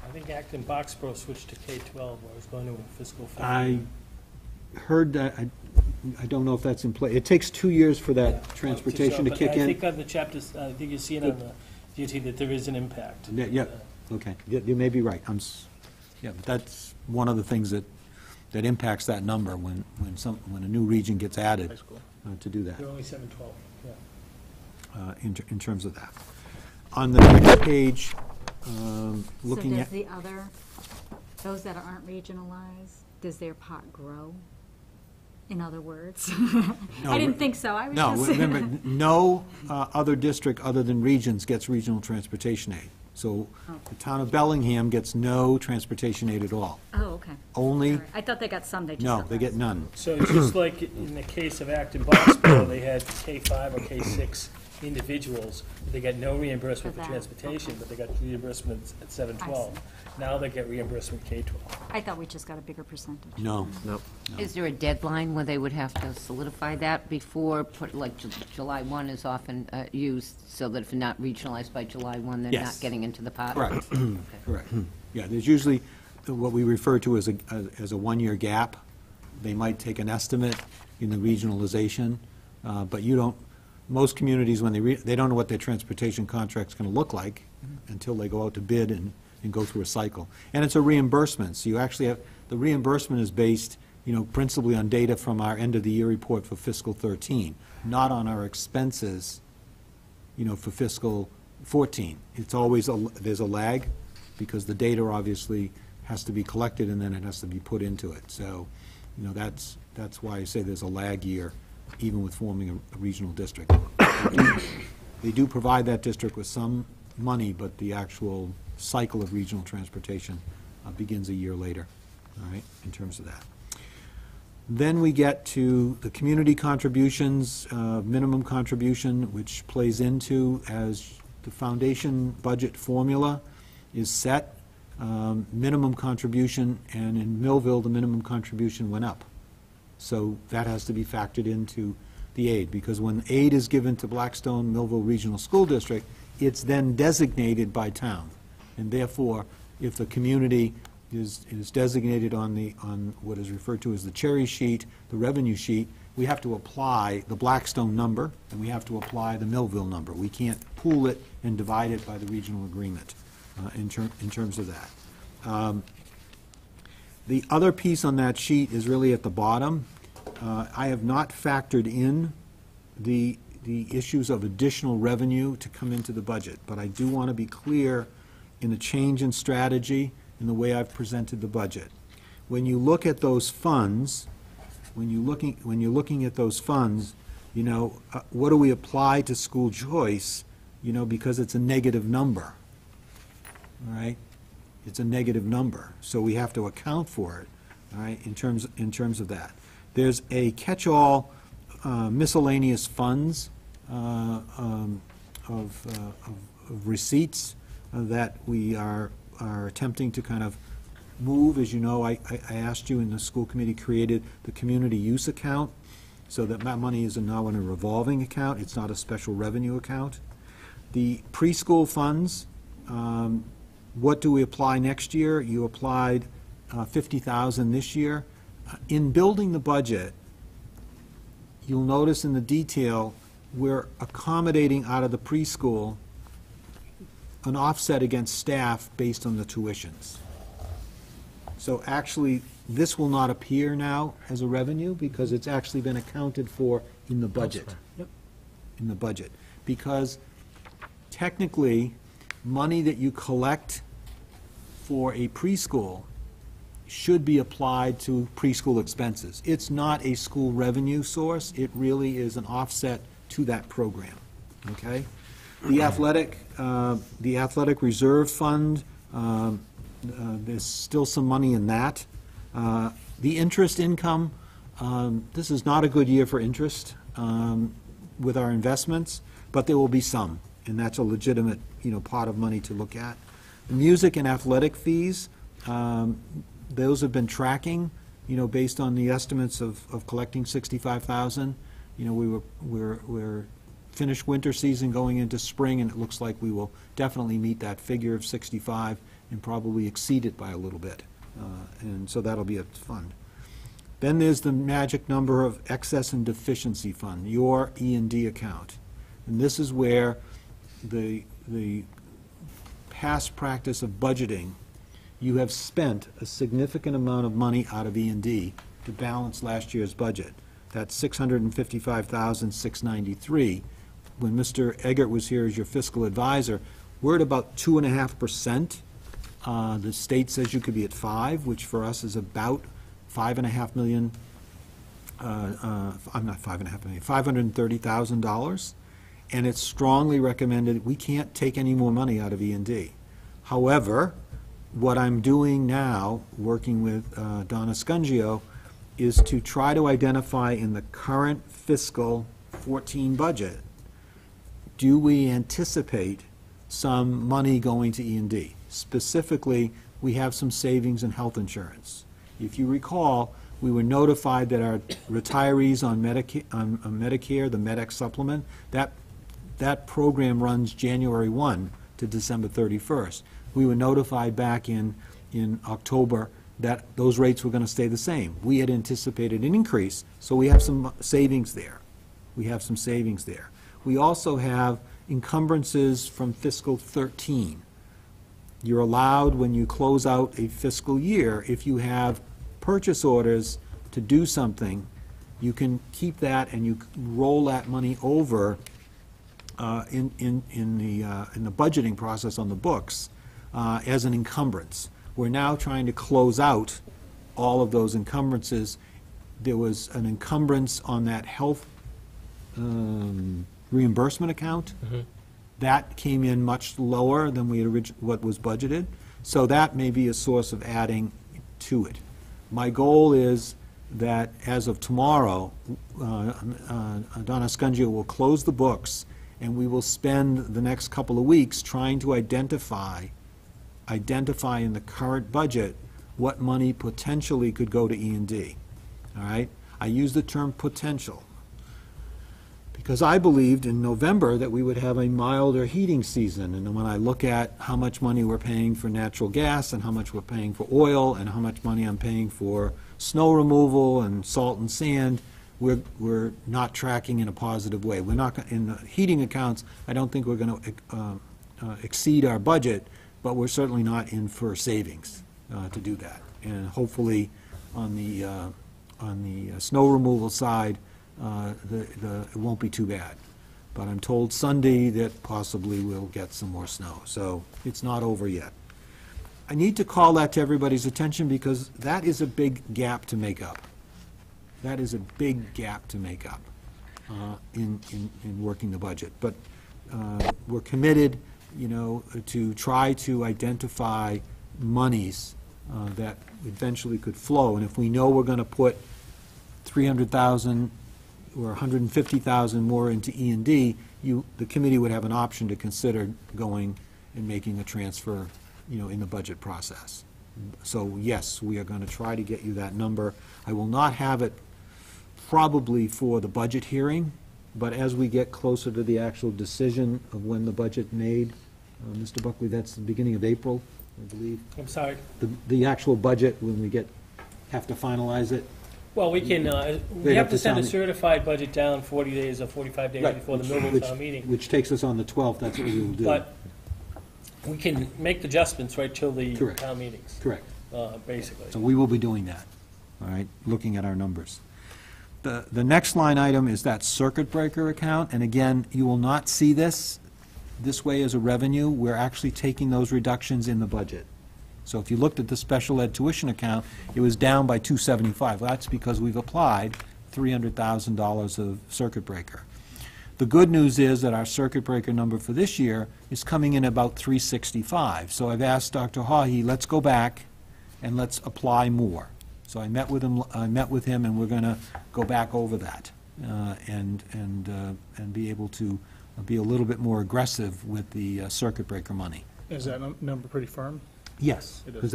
[SPEAKER 2] I think Acton Boxborough switched to K-12, where I was going to in fiscal 15.
[SPEAKER 7] I heard that, I don't know if that's in play. It takes 2 years for that transportation to
[SPEAKER 2] But
[SPEAKER 7] kick
[SPEAKER 2] I
[SPEAKER 7] in.
[SPEAKER 2] think on the chapters, I think you see it on the DOT that there is an impact.
[SPEAKER 7] Yeah, okay, you may be right. Yeah, but that's one of the things that impacts that number when a new region gets added
[SPEAKER 12] High school.
[SPEAKER 7] to do that,
[SPEAKER 2] They're only 712, yeah.
[SPEAKER 7] in terms of that. On the next page, looking
[SPEAKER 8] So
[SPEAKER 7] at...
[SPEAKER 8] does the other, those that aren't regionalized, does their pot grow? In other words? I didn't think so, I was
[SPEAKER 7] No,
[SPEAKER 8] just...
[SPEAKER 7] remember, no other district other than regions gets regional transportation aid. So the town of Bellingham gets no transportation aid at all.
[SPEAKER 8] Oh, okay.
[SPEAKER 7] Only,
[SPEAKER 8] All right. I thought they got some, they just
[SPEAKER 7] no,
[SPEAKER 8] got
[SPEAKER 7] they get
[SPEAKER 8] less.
[SPEAKER 7] none.
[SPEAKER 2] So just like in the case of Acton Boxborough, they had K-5 or K-6 individuals, they got no reimbursement
[SPEAKER 8] For
[SPEAKER 2] for
[SPEAKER 8] that,
[SPEAKER 2] transportation,
[SPEAKER 8] okay.
[SPEAKER 2] but they got reimbursement at 712. Now they get reimbursement K-12.
[SPEAKER 8] I thought we just got a bigger percentage.
[SPEAKER 7] No.
[SPEAKER 5] Is there a deadline where they would have to solidify that before, July 1 is often used, so that if not regionalized by July 1, they're not
[SPEAKER 7] Yes.
[SPEAKER 5] getting into the pot?
[SPEAKER 7] Correct, correct. Yeah, there's usually what we refer to as a one-year gap. They might take an estimate in the regionalization, but you don't, most communities, when they don't know what their transportation contract's going to look like until they go out to bid and go through a cycle. And it's a reimbursement, so you actually have, the reimbursement is based, principally on data from our end-of-the-year report for fiscal 13, not on our expenses, for fiscal 14. It's always, there's a lag, because the data obviously has to be collected and then it has to be put into it. So, that's why I say there's a lag year, even with forming a regional district. They do provide that district with some money, but the actual cycle of regional transportation begins a year later, all right, in terms of that. Then we get to the community contributions, minimum contribution, which plays into as the foundation budget formula is set, minimum contribution, and in Millville, the minimum contribution went up. So that has to be factored into the aid, because when aid is given to Blackstone Millville Regional School District, it's then designated by town. And therefore, if the community is designated on what is referred to as the cherry sheet, the revenue sheet, we have to apply the Blackstone number, and we have to apply the Millville number. We can't pool it and divide it by the regional agreement in terms of that. The other piece on that sheet is really at the bottom. I have not factored in the issues of additional revenue to come into the budget, but I do want to be clear in the change in strategy in the way I've presented the budget. When you look at those funds, when you're looking at those funds, what do we apply to school choice? Because it's a negative number, all right? It's a negative number, so we have to account for it, all right, in terms of that. There's a catch-all miscellaneous funds of receipts that we are attempting to kind of move. As you know, I asked you, and the school committee created the community use account, so that money is now in a revolving account. It's not a special revenue account. The preschool funds, what do we apply next year? You applied $50,000 this year. In building the budget, you'll notice in the detail, we're accommodating out of the preschool an offset against staff based on the tuitions. So actually, this will not appear now as a revenue because it's actually been accounted for in the budget.
[SPEAKER 1] Yep.
[SPEAKER 7] In the budget. Because technically, money that you collect for a preschool should be applied to preschool expenses. It's not a school revenue source. It really is an offset to that program, okay? The athletic reserve fund, there's still some money in that. The interest income, this is not a good year for interest with our investments, but there will be some, and that's a legitimate, pot of money to look at. The music and athletic fees, those have been tracking, based on the estimates of collecting 65,000. We're finished winter season going into spring, and it looks like we will definitely meet that figure of 65 and probably exceed it by a little bit. And so that'll be a fund. Then there's the magic number of excess and deficiency fund, your E&D account. And this is where the past practice of budgeting, you have spent a significant amount of money out of E&D to balance last year's budget. That's $655,693. When Mr. Eggert was here as your fiscal advisor, we're at about 2.5%. The state says you could be at 5, which for us is about $5.5 million. I'm not $5.5 million, $530,000. And it's strongly recommended, we can't take any more money out of E&D. However, what I'm doing now, working with Donna Scungio, is to try to identify in the current fiscal 14 budget, do we anticipate some money going to E&D? Specifically, we have some savings in health insurance. If you recall, we were notified that our retirees on Medicare, the MedEx supplement, that program runs January 1 to December 31st. We were notified back in October that those rates were going to stay the same. We had anticipated an increase, so we have some savings there. We have some savings there. We also have encumbrances from fiscal 13. You're allowed, when you close out a fiscal year, if you have purchase orders to do something, you can keep that and you roll that money over in the budgeting process on the books as an encumbrance. We're now trying to close out all of those encumbrances. There was an encumbrance on that health reimbursement account.
[SPEAKER 1] Mm-hmm.
[SPEAKER 7] That came in much lower than we had what was budgeted, so that may be a source of adding to it. My goal is that as of tomorrow, Donna Scungio will close the books, and we will spend the next couple of weeks trying to identify in the current budget what money potentially could go to E&D. All right? I use the term potential because I believed in November that we would have a milder heating season. And when I look at how much money we're paying for natural gas and how much we're paying for oil and how much money I'm paying for snow removal and salt and sand, we're not tracking in a positive way. We're not, in the heating accounts, I don't think we're going to exceed our budget, but we're certainly not in for savings to do that. And hopefully on the snow removal side, it won't be too bad. But I'm told Sunday that possibly we'll get some more snow, so it's not over yet. I need to call that to everybody's attention because that is a big gap to make up. That is a big gap to make up in working the budget. But we're committed, to try to identify monies that eventually could flow. And if we know we're going to put $300,000 or $150,000 more into E&D, the committee would have an option to consider going and making a transfer, in the budget process. So yes, we are going to try to get you that number. I will not have it probably for the budget hearing, but as we get closer to the actual decision of when the budget made, Mr. Buckley, that's the beginning of April, I believe.
[SPEAKER 2] I'm sorry.
[SPEAKER 7] The actual budget, when we have to finalize it.
[SPEAKER 2] Well, we can, we have to send a certified budget down 40 days or 45 days
[SPEAKER 7] Right,
[SPEAKER 2] before the Millville town meeting.
[SPEAKER 7] Which takes us on the 12th, that's what we will do.
[SPEAKER 2] But we can make the adjustments right till the
[SPEAKER 7] Correct.
[SPEAKER 2] town meetings,
[SPEAKER 7] Correct.
[SPEAKER 2] basically.
[SPEAKER 7] So we will be doing that, all right, looking at our numbers. The next line item is that circuit breaker account, and again, you will not see this way as a revenue. We're actually taking those reductions in the budget. So if you looked at the special ed tuition account, it was down by $275. Well, that's because we've applied $300,000 of circuit breaker. The good news is that our circuit breaker number for this year is coming in about $365. So I've asked Dr. Haughey, let's go back and let's apply more. So I met with him, and we're going to go back over that and be able to be a little bit more aggressive with the circuit breaker money.
[SPEAKER 12] Is that number pretty firm?
[SPEAKER 7] Yes,
[SPEAKER 12] It is.
[SPEAKER 7] because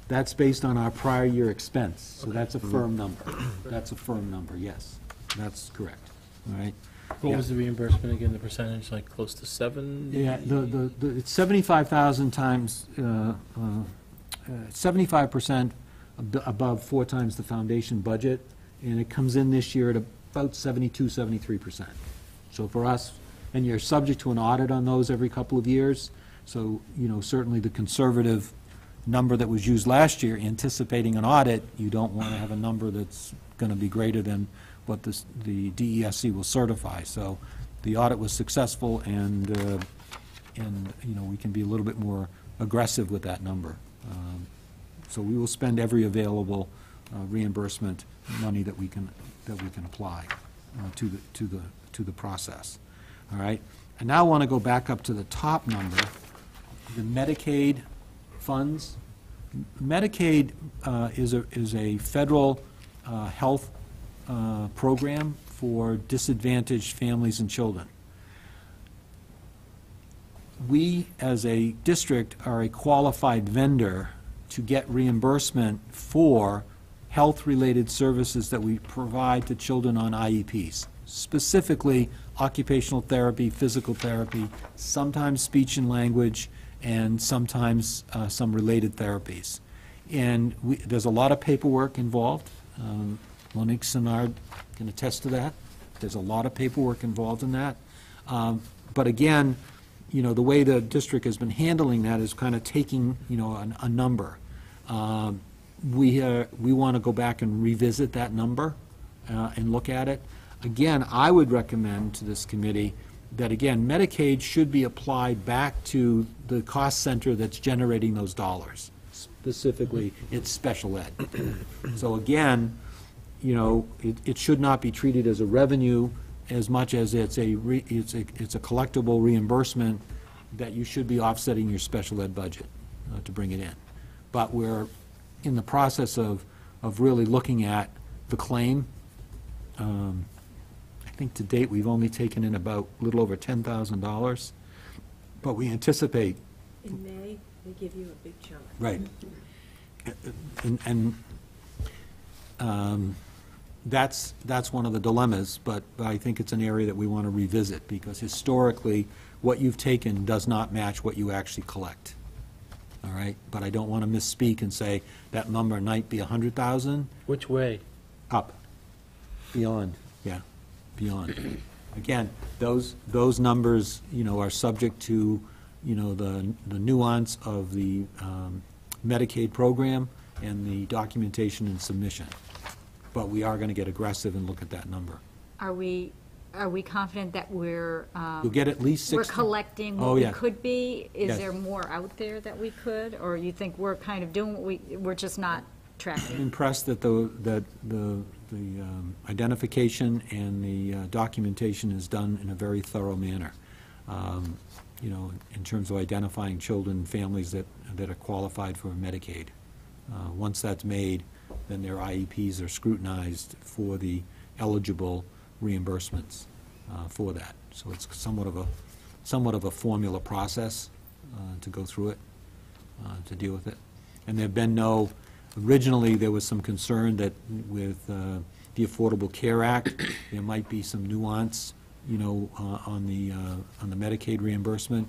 [SPEAKER 7] that's based on our prior year expense, so that's a firm number. That's a firm number, yes, that's correct, all right?
[SPEAKER 1] What
[SPEAKER 7] Yeah.
[SPEAKER 1] was the reimbursement again, the percentage, like close to 7?
[SPEAKER 7] Yeah, it's 75,000 times, 75% above 4 times the foundation budget, and it comes in this year at about 72, 73%. So for us, and you're subject to an audit on those every couple of years, so, certainly the conservative number that was used last year, anticipating an audit, you don't want to have a number that's going to be greater than what the DESC will certify. So the audit was successful, and we can be a little bit more aggressive with that number. So we will spend every available reimbursement money that we can apply to the process. All right. I now want to go back up to the top number, the Medicaid funds. Medicaid is a federal health program for disadvantaged families and children. We, as a district, are a qualified vendor to get reimbursement for health-related services that we provide to children on IEPs, specifically occupational therapy, physical therapy, sometimes speech and language, and sometimes some related therapies. And there's a lot of paperwork involved. Monique Senard can attest to that. There's a lot of paperwork involved in that. But again, the way the district has been handling that is kind of taking, a number. We want to go back and revisit that number and look at it. Again, I would recommend to this committee that, again, Medicaid should be applied back to the cost center that's generating those dollars. Specifically, it's special ed. So again, it should not be treated as a revenue as much as it's a collectible reimbursement that you should be offsetting your special ed budget to bring it in. But we're in the process of really looking at the claim. I think to date, we've only taken in about a little over $10,000, but we anticipate.
[SPEAKER 6] In May, they give you a big chunk.
[SPEAKER 7] Right. That's one of the dilemmas, but I think it's an area that we want to revisit, because historically, what you've taken does not match what you actually collect. All right? But I don't want to misspeak and say that number might be 100,000.
[SPEAKER 1] Which way?
[SPEAKER 7] Up. Beyond, yeah, beyond. Again, those numbers, are subject to, the nuance of the Medicaid program and the documentation and submission. But we are going to get aggressive and look at that number.
[SPEAKER 8] Are we confident that we're?
[SPEAKER 7] You'll get at least 60.
[SPEAKER 8] We're collecting
[SPEAKER 7] Oh,
[SPEAKER 8] what we
[SPEAKER 7] yeah.
[SPEAKER 8] could be? Is
[SPEAKER 7] Yes.
[SPEAKER 8] there more out there that we could? Or you think we're kind of doing what we're just not
[SPEAKER 7] I'm
[SPEAKER 8] tracking?
[SPEAKER 7] impressed that the identification and the documentation is done in a very thorough manner. In terms of identifying children and families that are qualified for Medicaid. Once that's made, then their IEPs are scrutinized for the eligible reimbursements for that. So it's somewhat of a formula process to go through it, to deal with it. And there've been originally there was some concern that with the Affordable Care Act, there might be some nuance, on the Medicaid reimbursement.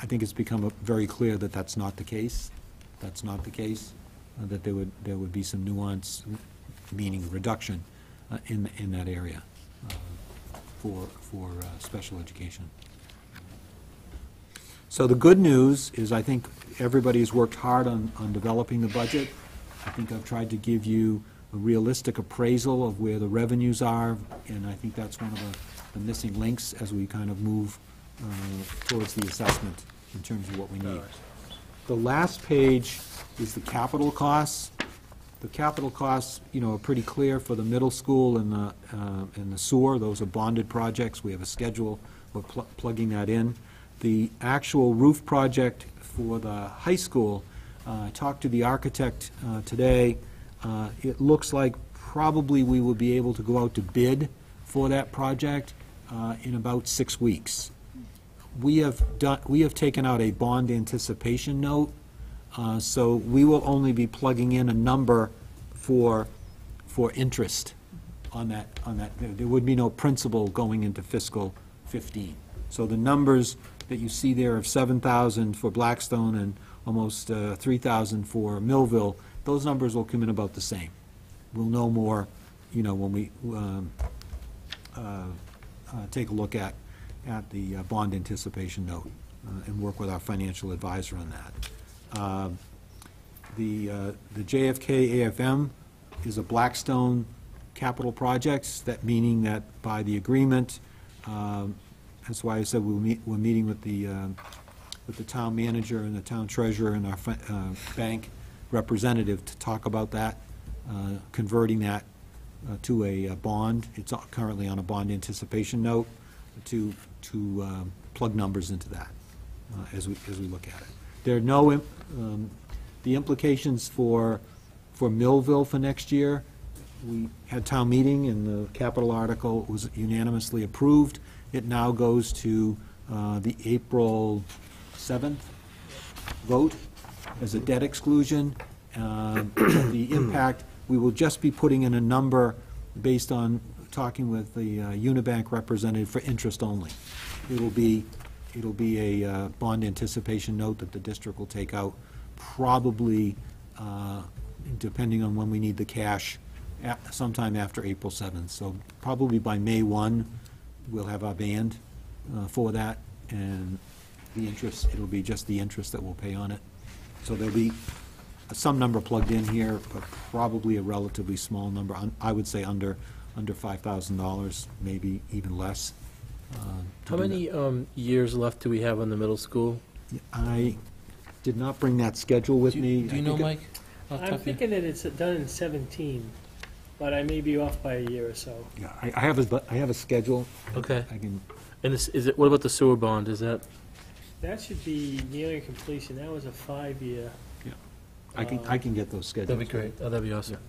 [SPEAKER 7] I think it's become very clear that that's not the case. That's not the case. That there would be some nuance, meaning reduction, in that area for special education. So the good news is I think everybody's worked hard on developing the budget. I think I've tried to give you a realistic appraisal of where the revenues are, and I think that's one of the missing links as we kind of move towards the assessment in terms of what we need. The last page is the capital costs. The capital costs, are pretty clear for the middle school and the sewer. Those are bonded projects. We have a schedule. We're plugging that in. The actual roof project for the high school, I talked to the architect today. It looks like probably we will be able to go out to bid for that project in about 6 weeks. We have taken out a bond anticipation note, so we will only be plugging in a number for interest on that. There would be no principal going into fiscal 15. So the numbers that you see there of 7,000 for Blackstone and almost 3,000 for Millville, those numbers will come in about the same. We'll know more, when we take a look at the bond anticipation note and work with our financial advisor on that. The JFK AFM is a Blackstone capital projects, that meaning that by the agreement, that's why I said we're meeting with the town manager and the town treasurer and our bank representative to talk about that, converting that to a bond. It's currently on a bond anticipation note to plug numbers into that as we look at it. There are no the implications for Millville for next year. We had town meeting and the capital article was unanimously approved. It now goes to the April 7th vote as a debt exclusion. The impact, we will just be putting in a number based on talking with the Unibank representative for interest only. It'll be a bond anticipation note that the district will take out, probably depending on when we need the cash, sometime after April 7th. So probably by May 1, we'll have our band for that, and the interest, it'll be just the interest that we'll pay on it. So there'll be some number plugged in here, but probably a relatively small number. I would say under $5,000, maybe even less.
[SPEAKER 1] How many years left do we have on the middle school?
[SPEAKER 7] I did not bring that schedule with me.
[SPEAKER 1] Do you know, Mike?
[SPEAKER 2] I'm thinking that it's done in 17, but I may be off by a year or so.
[SPEAKER 7] Yeah, I have a schedule.
[SPEAKER 1] Okay.
[SPEAKER 7] I can.
[SPEAKER 1] And is it? What about the sewer bond? Is that?
[SPEAKER 2] That should be nearing completion. That was a 5-year.
[SPEAKER 7] Yeah, I can get those schedules.
[SPEAKER 1] That'd be great. Oh, that'd be awesome.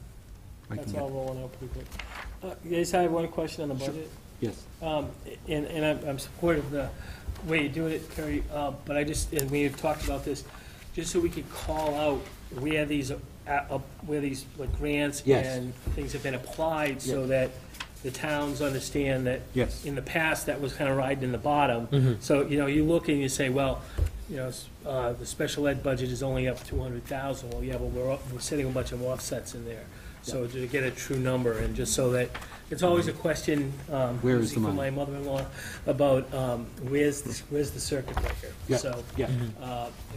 [SPEAKER 2] That's all rolling out pretty quick. Yes, I have one question on the budget.
[SPEAKER 7] Yes.
[SPEAKER 2] And I'm supportive of the way you're doing it, Kerry, but and we've talked about this, just so we could call out where these like grants
[SPEAKER 7] Yes.
[SPEAKER 2] and things have been applied, so that the towns understand that
[SPEAKER 7] Yes.
[SPEAKER 2] in the past, that was kind of riding in the bottom. So, you look and you say, well, the special ed budget is only up 200,000. Well, yeah, well, we're setting a bunch of offsets in there. So to get a true number, and just so that, it's always a question,
[SPEAKER 7] Where is the
[SPEAKER 2] from
[SPEAKER 7] money?
[SPEAKER 2] my mother-in-law, about where's the circuit breaker?
[SPEAKER 7] Yeah.
[SPEAKER 2] So,
[SPEAKER 7] Yeah.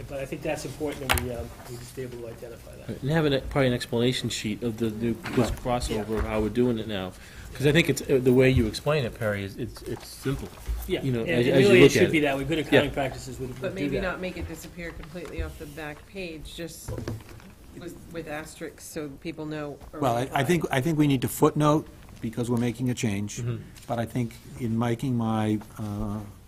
[SPEAKER 2] but I think that's important that we just be able to identify that.
[SPEAKER 1] And have probably an explanation sheet of the new crossover of how we're doing it now, because I think it's the way you explain it, Perry. It's simple.
[SPEAKER 2] Yeah,
[SPEAKER 1] You know,
[SPEAKER 2] and
[SPEAKER 1] as you
[SPEAKER 2] really, it
[SPEAKER 1] look at
[SPEAKER 2] should
[SPEAKER 1] it.
[SPEAKER 2] be that way. Good accounting practices would do
[SPEAKER 6] But
[SPEAKER 2] that.
[SPEAKER 6] maybe not make it disappear completely off the back page, just with asterisks, so people know.
[SPEAKER 7] Well, I think we need to footnote, because we're making a change. But I think in making my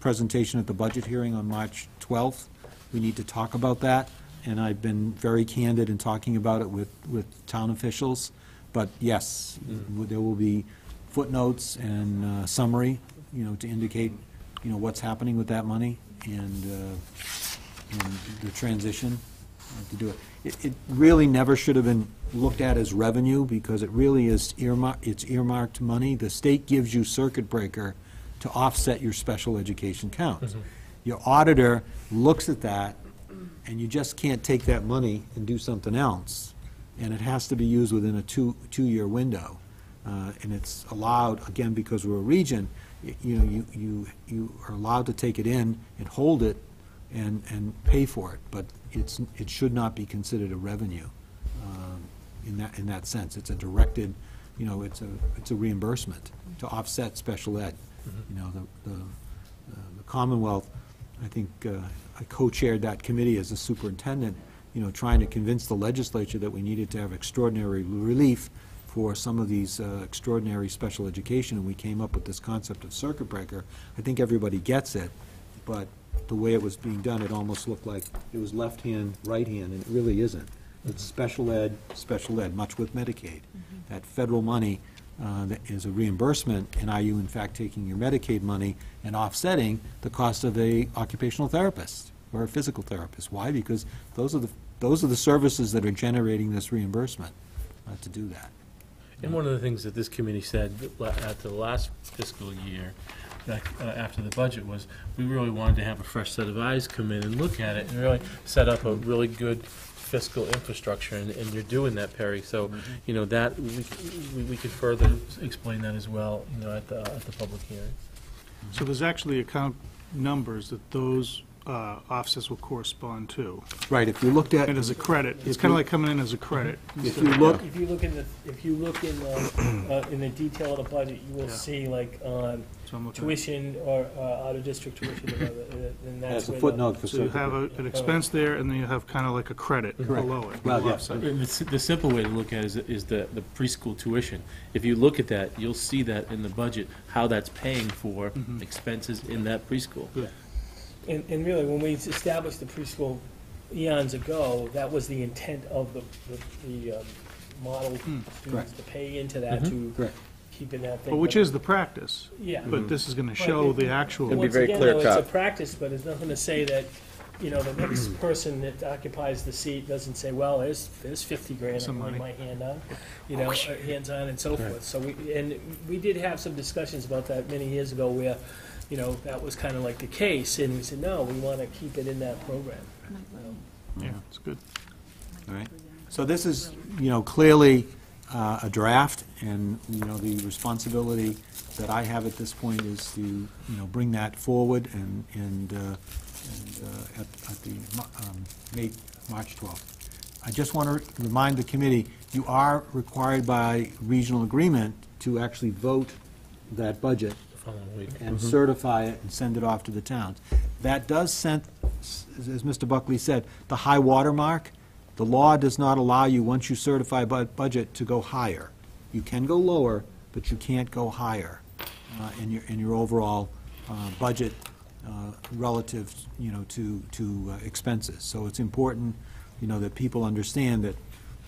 [SPEAKER 7] presentation at the budget hearing on March 12th, we need to talk about that. And I've been very candid in talking about it with town officials. But yes, there will be footnotes and summary, to indicate, what's happening with that money and the transition to do it. It really never should have been looked at as revenue, because it really is earmarked money. The state gives you circuit breaker to offset your special education counts. Your auditor looks at that, and you just can't take that money and do something else. And it has to be used within a two-year window. And it's allowed, again, because we're a region, you are allowed to take it in and hold it and pay for it, but it should not be considered a revenue in that sense. It's a directed, you know, it's a reimbursement to offset special ed. You know, the Commonwealth, I think, I co-chaired that committee as a superintendent, you know, trying to convince the legislature that we needed to have extraordinary relief for some of these extraordinary special education, and we came up with this concept of circuit breaker. I think everybody gets it, but the way it was being done, it almost looked like it was left hand, right hand, and it really isn't. It's special ed, much with Medicaid. That federal money that is a reimbursement, and are you in fact taking your Medicaid money and offsetting the cost of a occupational therapist or a physical therapist? Why? Because those are the services that are generating this reimbursement to do that.
[SPEAKER 1] And one of the things that this committee said at the last fiscal year, after the budget, was we really wanted to have a fresh set of eyes come in and look at it and really set up a really good fiscal infrastructure, and you're doing that, Perry. So, you know, that we could further explain that as well, you know, at the public hearing.
[SPEAKER 12] So there's actually account numbers that those offsets will correspond to.
[SPEAKER 7] Right, if you looked at...
[SPEAKER 12] And as a credit, it's kind of like coming in as a credit.
[SPEAKER 7] If you look...
[SPEAKER 2] If you look in the detail of the budget, you will see like tuition or out-of-district tuition, and that's
[SPEAKER 7] As a
[SPEAKER 2] where
[SPEAKER 7] footnote for
[SPEAKER 12] So you have an expense there, and then you have kind of like a credit below it.
[SPEAKER 7] Well, yes.
[SPEAKER 1] And the simple way to look at it is the preschool tuition. If you look at that, you'll see that in the budget, how that's paying for expenses in that preschool.
[SPEAKER 12] Good.
[SPEAKER 2] And really, when we established the preschool eons ago, that was the intent of the model students to pay into that to
[SPEAKER 7] Correct.
[SPEAKER 2] keep in that thing.
[SPEAKER 12] But which is the practice.
[SPEAKER 2] Yeah.
[SPEAKER 12] But this is going to show the actual.
[SPEAKER 3] It'd be
[SPEAKER 2] Once
[SPEAKER 3] very
[SPEAKER 2] again,
[SPEAKER 3] clear
[SPEAKER 2] though,
[SPEAKER 3] cut.
[SPEAKER 2] It's a practice, but there's nothing to say that, you know, the next person that occupies the seat doesn't say, well, there's 50 grand I
[SPEAKER 12] Some
[SPEAKER 2] can lay
[SPEAKER 12] money.
[SPEAKER 2] my hand on, you know, hands on and so forth. So we did have some discussions about that many years ago where, you know, that was kind of like the case, and we said, no, we want to keep it in that program.
[SPEAKER 12] Yeah, it's good.
[SPEAKER 7] All right. So this is, you know, clearly a draft, and, you know, the responsibility that I have at this point is to, you know, bring that forward and at the March 12th. I just want to remind the committee, you are required by regional agreement to actually vote that budget
[SPEAKER 1] Following week.
[SPEAKER 7] and certify it and send it off to the towns. That does send, as Mr. Buckley said, the high water mark. The law does not allow you, once you certify budget, to go higher. You can go lower, but you can't go higher in your overall budget relative, you know, to expenses. So it's important, you know, that people understand that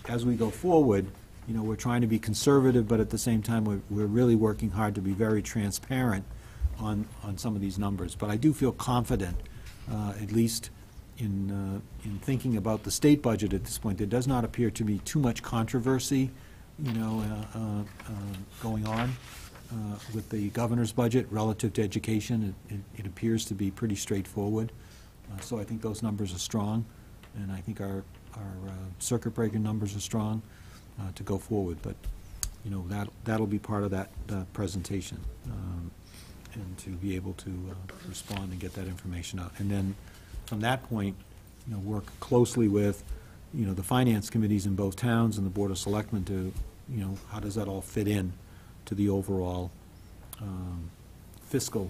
[SPEAKER 7] as we go forward, you know, we're trying to be conservative, but at the same time, we're really working hard to be very transparent on some of these numbers. But I do feel confident, at least in thinking about the state budget at this point. There does not appear to be too much controversy, you know, going on with the governor's budget relative to education. It appears to be pretty straightforward. So I think those numbers are strong, and I think our circuit breaker numbers are strong to go forward. But, you know, that'll be part of that presentation, and to be able to respond and get that information out. And then from that point, you know, work closely with, you know, the finance committees in both towns and the Board of Selectmen to, you know, how does that all fit in to the overall fiscal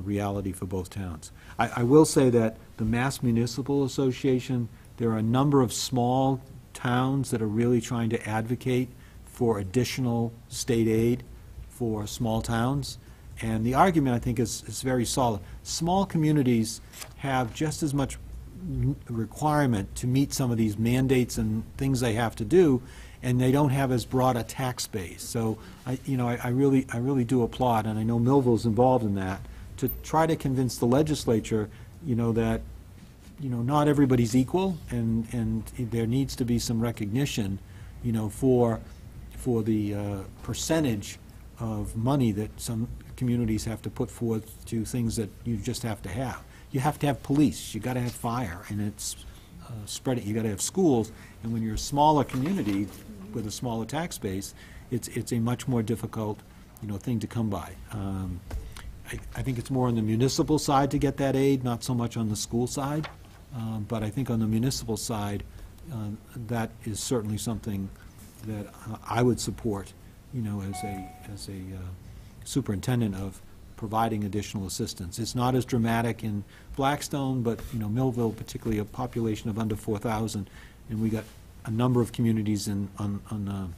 [SPEAKER 7] reality for both towns. I will say that the Mass Municipal Association, there are a number of small towns that are really trying to advocate for additional state aid for small towns. And the argument, I think, is very solid. Small communities have just as much requirement to meet some of these mandates and things they have to do, and they don't have as broad a tax base. So, I really do applaud, and I know Millville's involved in that, to try to convince the legislature, you know, that, you know, not everybody's equal, and there needs to be some recognition, you know, for the percentage of money that some communities have to put forth to things that you just have to have. You have to have police, you got to have fire, and it's spread. You got to have schools, and when you're a smaller community with a smaller tax base, it's a much more difficult, you know, thing to come by. I think it's more on the municipal side to get that aid, not so much on the school side. But I think on the municipal side, that is certainly something that I would support, you know, as a superintendent of providing additional assistance. It's not as dramatic in Blackstone, but, you know, Millville, particularly a population of under 4,000, and we got a number of communities on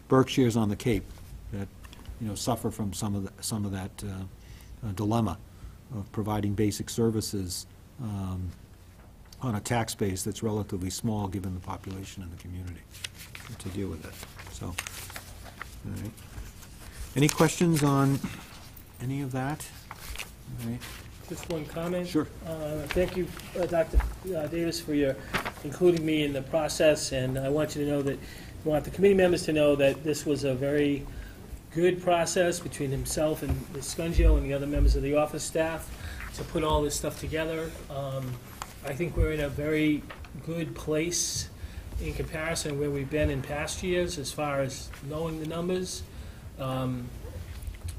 [SPEAKER 7] Berkshire's on the Cape that, you know, suffer from some of that dilemma of providing basic services on a tax base that's relatively small, given the population in the community, to deal with it. So, all right. Any questions on any of that? All right.
[SPEAKER 2] Just one comment.
[SPEAKER 7] Sure.
[SPEAKER 2] Thank you, Dr. Davis, for your including me in the process, and I want you to know that, I want the committee members to know that this was a very good process between himself and Ms. Scungio and the other members of the office staff to put all this stuff together. I think we're in a very good place in comparison where we've been in past years as far as knowing the numbers.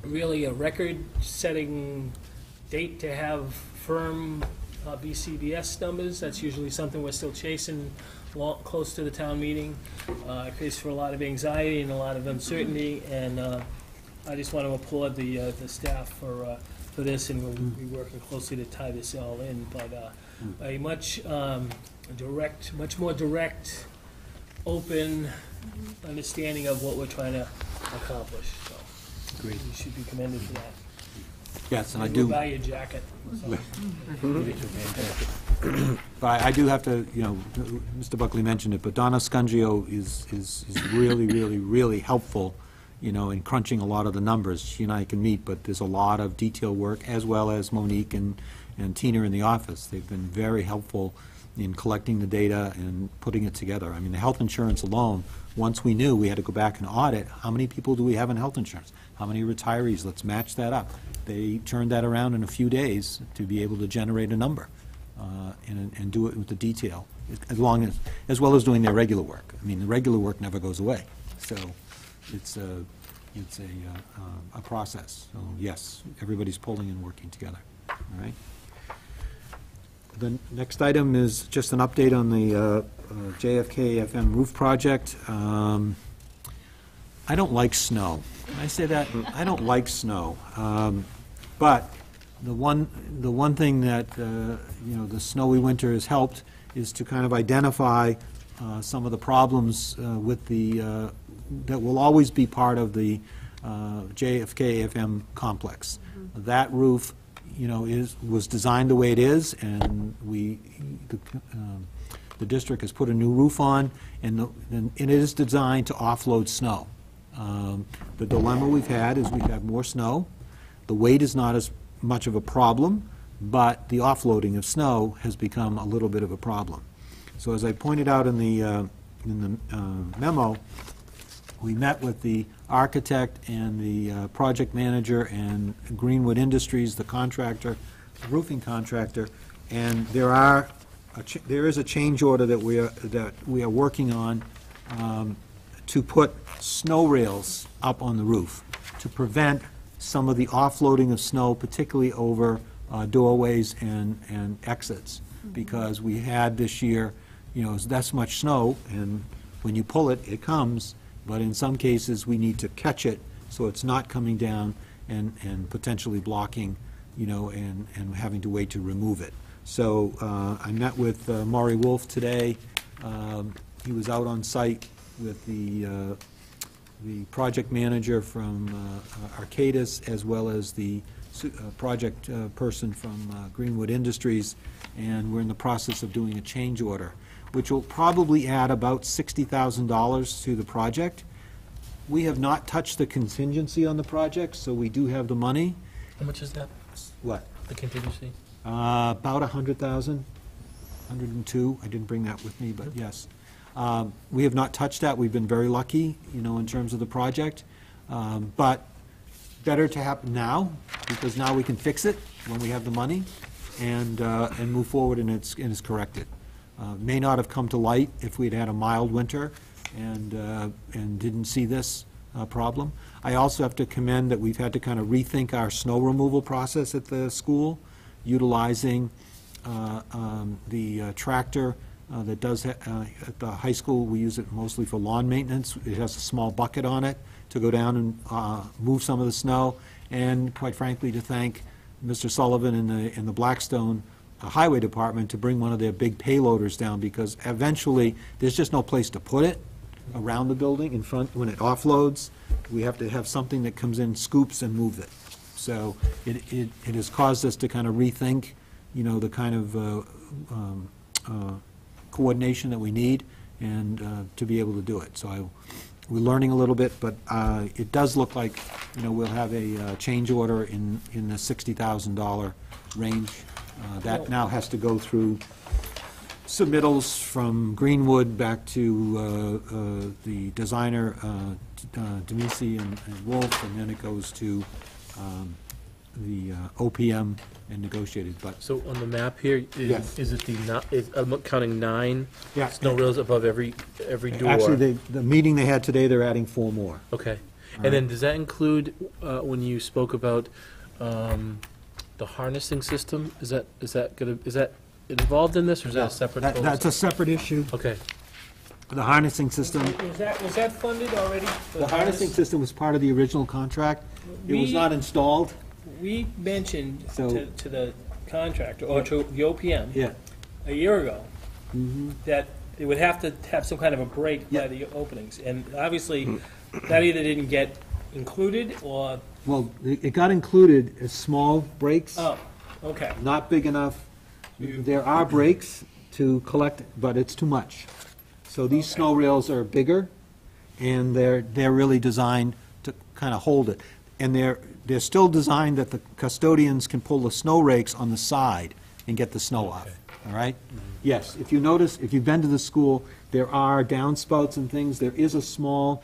[SPEAKER 2] Really a record-setting date to have firm BCBS numbers. That's usually something we're still chasing close to the town meeting. It creates for a lot of anxiety and a lot of uncertainty, and I just want to applaud the staff for this, and we'll be working closely to tie this all in. But a much more direct, open understanding of what we're trying to accomplish. So,
[SPEAKER 7] Agreed.
[SPEAKER 2] you should be commended for that.
[SPEAKER 7] Yes, and I
[SPEAKER 2] We'll
[SPEAKER 7] do.
[SPEAKER 2] buy you a jacket. So.
[SPEAKER 7] But I do have to, you know, Mr. Buckley mentioned it, but Donna Scungio is really, really, really helpful, you know, in crunching a lot of the numbers. She and I can meet, but there's a lot of detail work, as well as Monique and Tina in the office. They've been very helpful in collecting the data and putting it together. I mean, the health insurance alone, once we knew, we had to go back and audit, how many people do we have in health insurance? How many retirees? Let's match that up. They turned that around in a few days to be able to generate a number and do it with the detail, as well as doing their regular work. I mean, the regular work never goes away, so it's a process. So yes, everybody's pulling and working together. All right. The next item is just an update on the JFK FM roof project. I don't like snow. Can I say that? I don't like snow. But the one thing that you know, the snowy winter has helped is to kind of identify some of the problems with the that will always be part of the JFK FM complex. That roof, you know, was designed the way it is, and the district has put a new roof on, and it is designed to offload snow. The dilemma we've had is we've had more snow. The weight is not as much of a problem, but the offloading of snow has become a little bit of a problem. So as I pointed out in the memo, we met with the architect and the project manager and Greenwood Industries, the contractor, the roofing contractor, and there is a change order that we are working on to put snow rails up on the roof to prevent some of the offloading of snow, particularly over doorways and exits, because we had this year, you know, that's much snow, and when you pull it, it comes, but in some cases, we need to catch it so it's not coming down and potentially blocking, you know, and having to wait to remove it. So I met with Maury Wolf today. He was out on site with the project manager from Arcadis, as well as the project person from Greenwood Industries, and we're in the process of doing a change order, which will probably add about $60,000 to the project. We have not touched the contingency on the project, so we do have the money.
[SPEAKER 1] How much is that,
[SPEAKER 7] What?
[SPEAKER 1] the contingency?
[SPEAKER 7] About 100,000, 102. I didn't bring that with me, but yes. We have not touched that. We've been very lucky, you know, in terms of the project. But better to happen now, because now we can fix it when we have the money and move forward, and it's corrected. May not have come to light if we'd had a mild winter and didn't see this, problem. I also have to commend that we've had to kind of rethink our snow removal process at the school, utilizing the tractor that does, at the high school, we use it mostly for lawn maintenance. It has a small bucket on it to go down and move some of the snow, and quite frankly, to thank Mr. Sullivan in the Blackstone Highway Department to bring one of their big payloaders down, because eventually, there's just no place to put it around the building in front. When it offloads, we have to have something that comes in, scoops, and moves it. So it has caused us to kind of rethink, the kind of coordination that we need, and to be able to do it. So we're learning a little bit, but it does look like, we'll have a change order in the $60,000 range. That now has to go through submittals from Greenwood back to the designer, Demisi and Wolf, and then it goes to the OPM and negotiated, but.
[SPEAKER 1] So on the map here,
[SPEAKER 7] Yes.
[SPEAKER 1] is it I'm counting 9
[SPEAKER 7] Yeah.
[SPEAKER 1] snow rails above every door?
[SPEAKER 7] Actually, the meeting they had today, they're adding 4 more.
[SPEAKER 1] Okay.
[SPEAKER 7] All
[SPEAKER 1] And then does that include, when you spoke about the harnessing system, is that involved in this, or is that a separate?
[SPEAKER 7] That's a separate issue.
[SPEAKER 1] Okay.
[SPEAKER 7] The harnessing system,
[SPEAKER 2] Was that funded already?
[SPEAKER 7] the harnessing system was part of the original contract. It was
[SPEAKER 2] We-
[SPEAKER 7] not installed.
[SPEAKER 2] We mentioned
[SPEAKER 7] So-
[SPEAKER 2] to the contractor, or to the OPM,
[SPEAKER 7] Yeah.
[SPEAKER 2] a year ago,
[SPEAKER 7] Mm-hmm.
[SPEAKER 2] that it would have to have some kind of a break by the openings. And obviously, that either didn't get included, or,
[SPEAKER 7] Well, it got included as small breaks,
[SPEAKER 2] oh, okay.
[SPEAKER 7] not big enough. There are breaks to collect, but it's too much. So these snow rails are bigger, and they're really designed to kind of hold it. And they're still designed that the custodians can pull the snow rakes on the side and get the snow off, all right? Yes, if you notice, if you've been to the school, there are downspouts and things. There is a small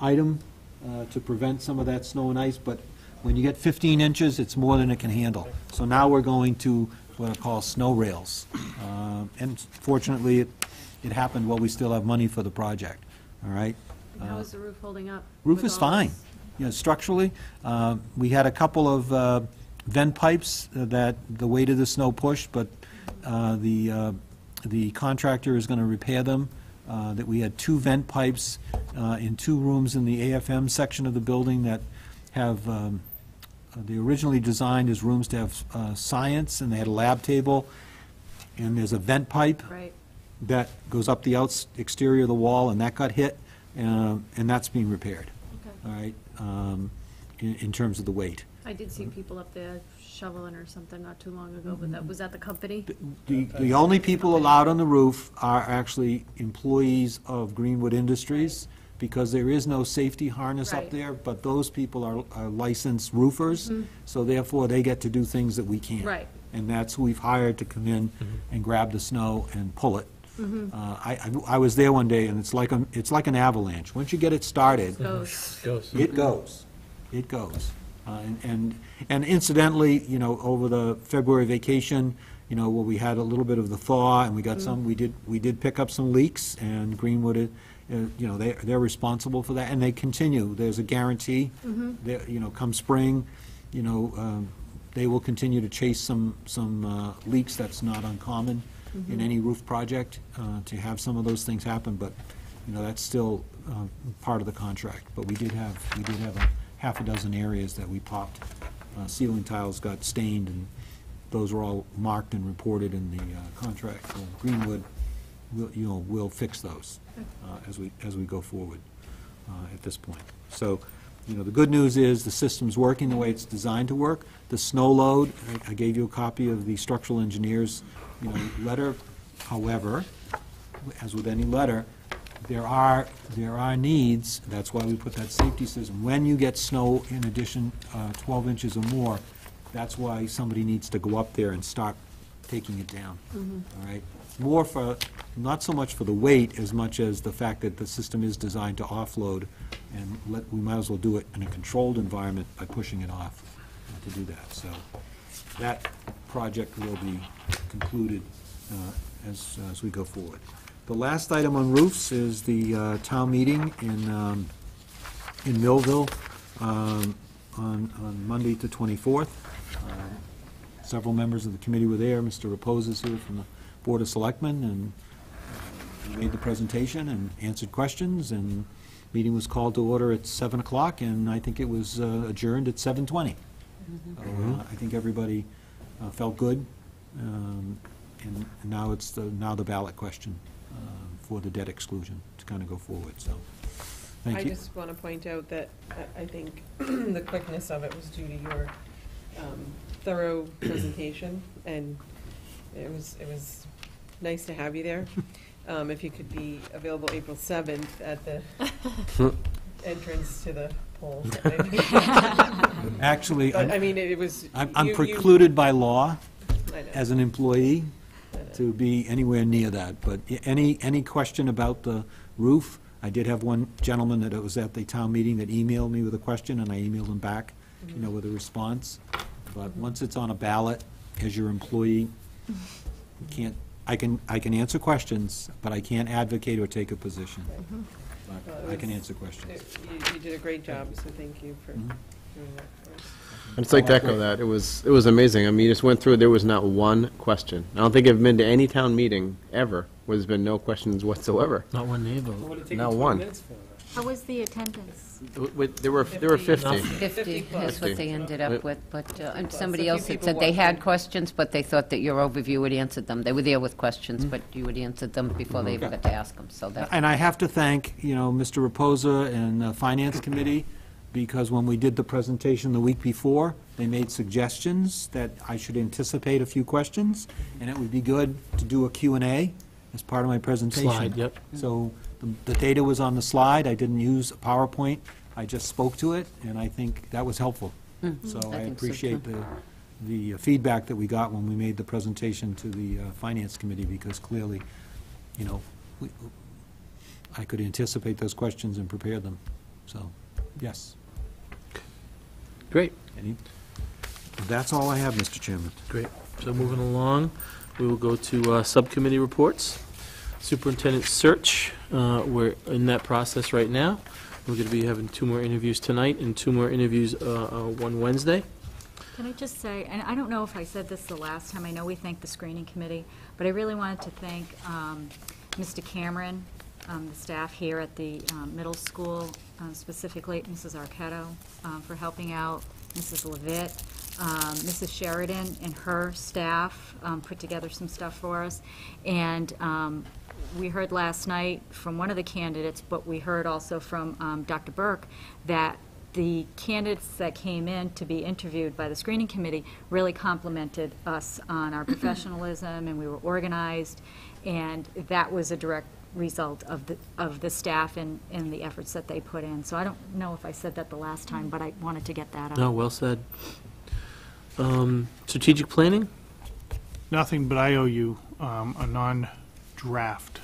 [SPEAKER 7] item to prevent some of that snow and ice, but when you get 15 inches, it's more than it can handle. So now we're going to what are called snow rails. And fortunately, it happened while we still have money for the project, all right?
[SPEAKER 4] How is the roof holding up?
[SPEAKER 7] Roof
[SPEAKER 4] with
[SPEAKER 7] is
[SPEAKER 4] all
[SPEAKER 7] fine.
[SPEAKER 4] this?
[SPEAKER 7] Structurally, we had a couple of vent pipes that the weight of the snow pushed, but the contractor is going to repair them. That we had 2 vent pipes in 2 rooms in the AFM section of the building that have, they originally designed as rooms to have science, and they had a lab table, and there's a vent pipe
[SPEAKER 4] Right.
[SPEAKER 7] that goes up the exterior of the wall, and that got hit, and that's being repaired,
[SPEAKER 4] Okay.
[SPEAKER 7] all right, in terms of the weight.
[SPEAKER 4] I did see people up there shoveling or something not too long ago, but was that the company?
[SPEAKER 7] The only people allowed on the roof are actually employees of Greenwood Industries, because there is no safety harness up
[SPEAKER 4] Right.
[SPEAKER 7] there, but those people are licensed roofers, so therefore they get to do things that we can't.
[SPEAKER 4] Right.
[SPEAKER 7] And that's who we've hired to come in and grab the snow and pull it. I was there one day, and it's like an avalanche. Once you get it started,
[SPEAKER 4] Goes.
[SPEAKER 7] it goes. It goes. And incidentally, over the February vacation, where we had a little bit of the thaw, and we got some, we did pick up some leaks, and Greenwood, they're responsible for that, and they continue. There's a guarantee that, come spring, they will continue to chase some leaks. That's not uncommon in any roof project, to have some of those things happen, but, that's still part of the contract. But we did have a half a dozen areas that we popped. Ceiling tiles got stained, and those were all marked and reported in the contract. So Greenwood will fix those as we go forward at this point. So, the good news is the system's working the way it's designed to work. The snow load, I gave you a copy of the structural engineer's, letter. However, as with any letter, there are needs. That's why we put that safety system. When you get snow in addition, 12 inches or more, that's why somebody needs to go up there and start taking it down. All right? More for, not so much for the weight as much as the fact that the system is designed to offload, and we might as well do it in a controlled environment by pushing it off to do that. So that project will be concluded as we go forward. The last item on roofs is the town meeting in in Millville on Monday the 24th. Several members of the committee were there. Mr. Repose is here from the Board of Selectmen, and he made the presentation and answered questions, and meeting was called to order at 7 o'clock, and I think it was adjourned at 7:20. I think everybody felt good, and now it's now the ballot question for the debt exclusion to kind of go forward, so, thank
[SPEAKER 6] I
[SPEAKER 7] you.
[SPEAKER 6] just want to point out that I think the quickness of it was due to your thorough presentation, and it was nice to have you there. If you could be available April 7th at the entrance to the polls.
[SPEAKER 7] Actually,
[SPEAKER 6] But, I mean, it was.
[SPEAKER 7] I'm
[SPEAKER 6] you-
[SPEAKER 7] precluded by law
[SPEAKER 6] I know.
[SPEAKER 7] as an employee to be anywhere near that, but any question about the roof, I did have one gentleman that was at the town meeting that emailed me with a question, and I emailed him back, with a response. But once it's on a ballot, as your employee, you can't, I can answer questions, but I can't advocate or take a position. But I can answer questions.
[SPEAKER 6] You did a great job, so thank you for doing that for us.
[SPEAKER 3] I'd just like to echo that. It was amazing. I mean, you just went through, there was not one question. I don't think I've been to any town meeting ever where there's been no questions whatsoever.
[SPEAKER 1] Not one neighbor.
[SPEAKER 3] Not one.
[SPEAKER 8] How was the attendance?
[SPEAKER 3] There were 50.
[SPEAKER 5] 50 is what they ended up with, but and somebody
[SPEAKER 6] So a
[SPEAKER 5] else
[SPEAKER 6] few
[SPEAKER 5] had
[SPEAKER 6] people
[SPEAKER 5] said they
[SPEAKER 6] walked
[SPEAKER 5] had
[SPEAKER 6] in.
[SPEAKER 5] questions, but they thought that your overview had answered them. They were there with questions, but you had answered them before they even got to ask them, so that.
[SPEAKER 7] And I have to thank, Mr. Raposa and the Finance Committee, because when we did the presentation the week before, they made suggestions that I should anticipate a few questions, and it would be good to do a Q&A as part of my presentation.
[SPEAKER 1] Slide, yep.
[SPEAKER 7] So the data was on the slide. I didn't use a PowerPoint. I just spoke to it, and I think that was helpful. So I
[SPEAKER 5] think so,
[SPEAKER 7] appreciate the feedback that we got when we made the presentation to the Finance Committee, because clearly, I could anticipate those questions and prepare them. So, yes.
[SPEAKER 1] Great.
[SPEAKER 7] That's all I have, Mr. Chairman.
[SPEAKER 1] Great. So moving along, we will go to subcommittee reports. Superintendent search, we're in that process right now. We're going to be having 2 more interviews tonight and 2 more interviews one Wednesday.
[SPEAKER 8] Can I just say, and I don't know if I said this the last time, I know we thanked the screening committee, but I really wanted to thank Mr. Cameron, the staff here at the middle school, specifically Mrs. Arquetto, for helping out, Mrs. Levitt, Mrs. Sheridan and her staff put together some stuff for us. And we heard last night from one of the candidates, but we heard also from Dr. Burke, that the candidates that came in to be interviewed by the screening committee really complimented us on our professionalism, and we were organized, and that was a direct result of the staff and the efforts that they put in. So I don't know if I said that the last time, but I wanted to get that out.
[SPEAKER 1] No, well said. Strategic planning?
[SPEAKER 12] Nothing, but I owe you a non-draft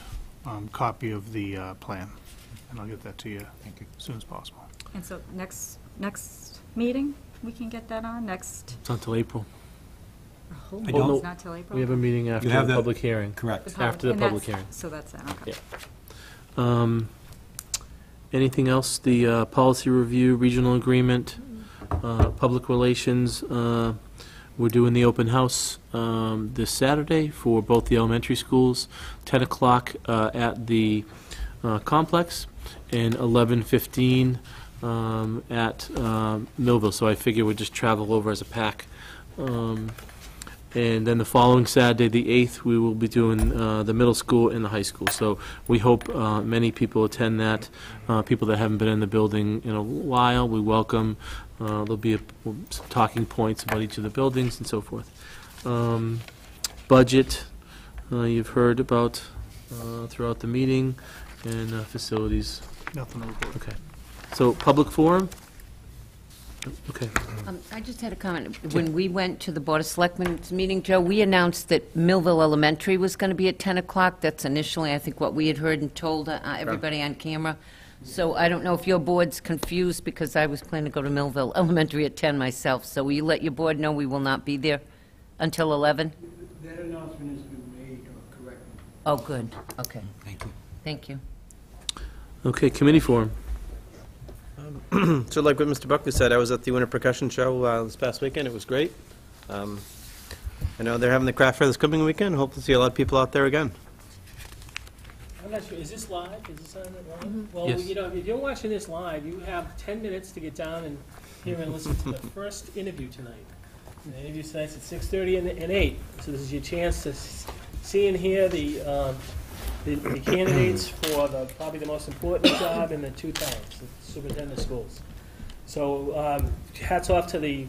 [SPEAKER 12] copy of the plan, and I'll get that to you as soon as possible.
[SPEAKER 8] And so next meeting, we can get that on, next,
[SPEAKER 1] It's until April.
[SPEAKER 8] oh,
[SPEAKER 7] I don't-
[SPEAKER 8] it's not till April?
[SPEAKER 1] We have a meeting after
[SPEAKER 7] have
[SPEAKER 1] the
[SPEAKER 7] the-
[SPEAKER 1] public hearing.
[SPEAKER 7] Correct.
[SPEAKER 1] After the
[SPEAKER 8] and
[SPEAKER 1] public
[SPEAKER 8] that's-
[SPEAKER 1] hearing.
[SPEAKER 8] So that's it, okay.
[SPEAKER 1] Yeah. Anything else? The policy review, regional agreement, public relations. We're doing the open house this Saturday for both the elementary schools, 10 o'clock at the complex, and 11:15 at Millville. So I figure we'll just travel over as a pack. And then the following Saturday, the 8th, we will be doing the middle school and the high school. So we hope many people attend that. People that haven't been in the building in a while, we welcome. There'll be some talking points about each of the buildings and so forth. Budget, you've heard about throughout the meeting, and facilities.
[SPEAKER 12] Nothing to report.
[SPEAKER 1] Okay. So public forum? Okay.
[SPEAKER 5] I just had a comment. When we went to the Board of Selectmen's meeting, Joe, we announced that Millville Elementary was going to be at 10 o'clock. That's initially, I think, what we had heard and told everybody on camera. So I don't know if your board's confused, because I was planning to go to Millville Elementary at 10 myself. So will you let your board know we will not be there until 11?
[SPEAKER 13] That announcement has been made or corrected.
[SPEAKER 5] Oh, good. Okay.
[SPEAKER 7] Thank you.
[SPEAKER 5] Thank you.
[SPEAKER 1] Okay, committee forum.
[SPEAKER 3] So like what Mr. Buckley said, I was at the Winter Percussion Show this past weekend. It was great. I know they're having the craft fair this coming weekend. Hope to see a lot of people out there again.
[SPEAKER 2] I'm not sure, is this live? Is this on it live? Well,
[SPEAKER 1] Yes.
[SPEAKER 2] you know, if you're watching this live, you have 10 minutes to get down and hear and listen to the first interview tonight. And the interview tonight's at 6:30 and 8. So this is your chance to see and hear the candidates for probably the most important job in the two towns, the superintendent of schools. So hats off to the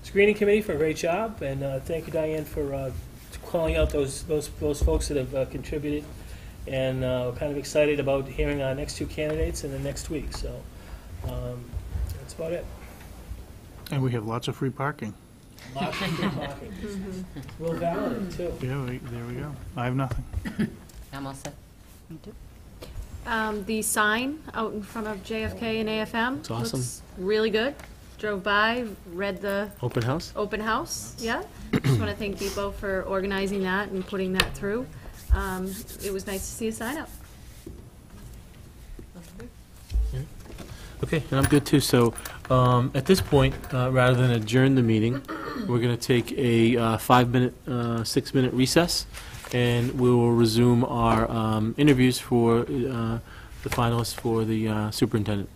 [SPEAKER 2] screening committee for a great job, and thank you, Diane, for calling out those folks that have contributed, and kind of excited about hearing our next two candidates in the next week. So that's about it.
[SPEAKER 12] And we have lots of free parking.
[SPEAKER 2] Lots of good talking. Real valid, too.
[SPEAKER 12] Yeah, there we go. I have nothing.
[SPEAKER 5] I'm all set.
[SPEAKER 4] The sign out in front of JFK and AFM.
[SPEAKER 1] It's awesome.
[SPEAKER 4] Looks really good. Drove by, read the
[SPEAKER 1] Open house?
[SPEAKER 4] open house, yeah. Just want to thank Depot for organizing that and putting that through. It was nice to see a sign up.
[SPEAKER 1] Okay, and I'm good too. So at this point, rather than adjourn the meeting, we're going to take a 5-minute, 6-minute recess, and we will resume our interviews for the finalists for the superintendent.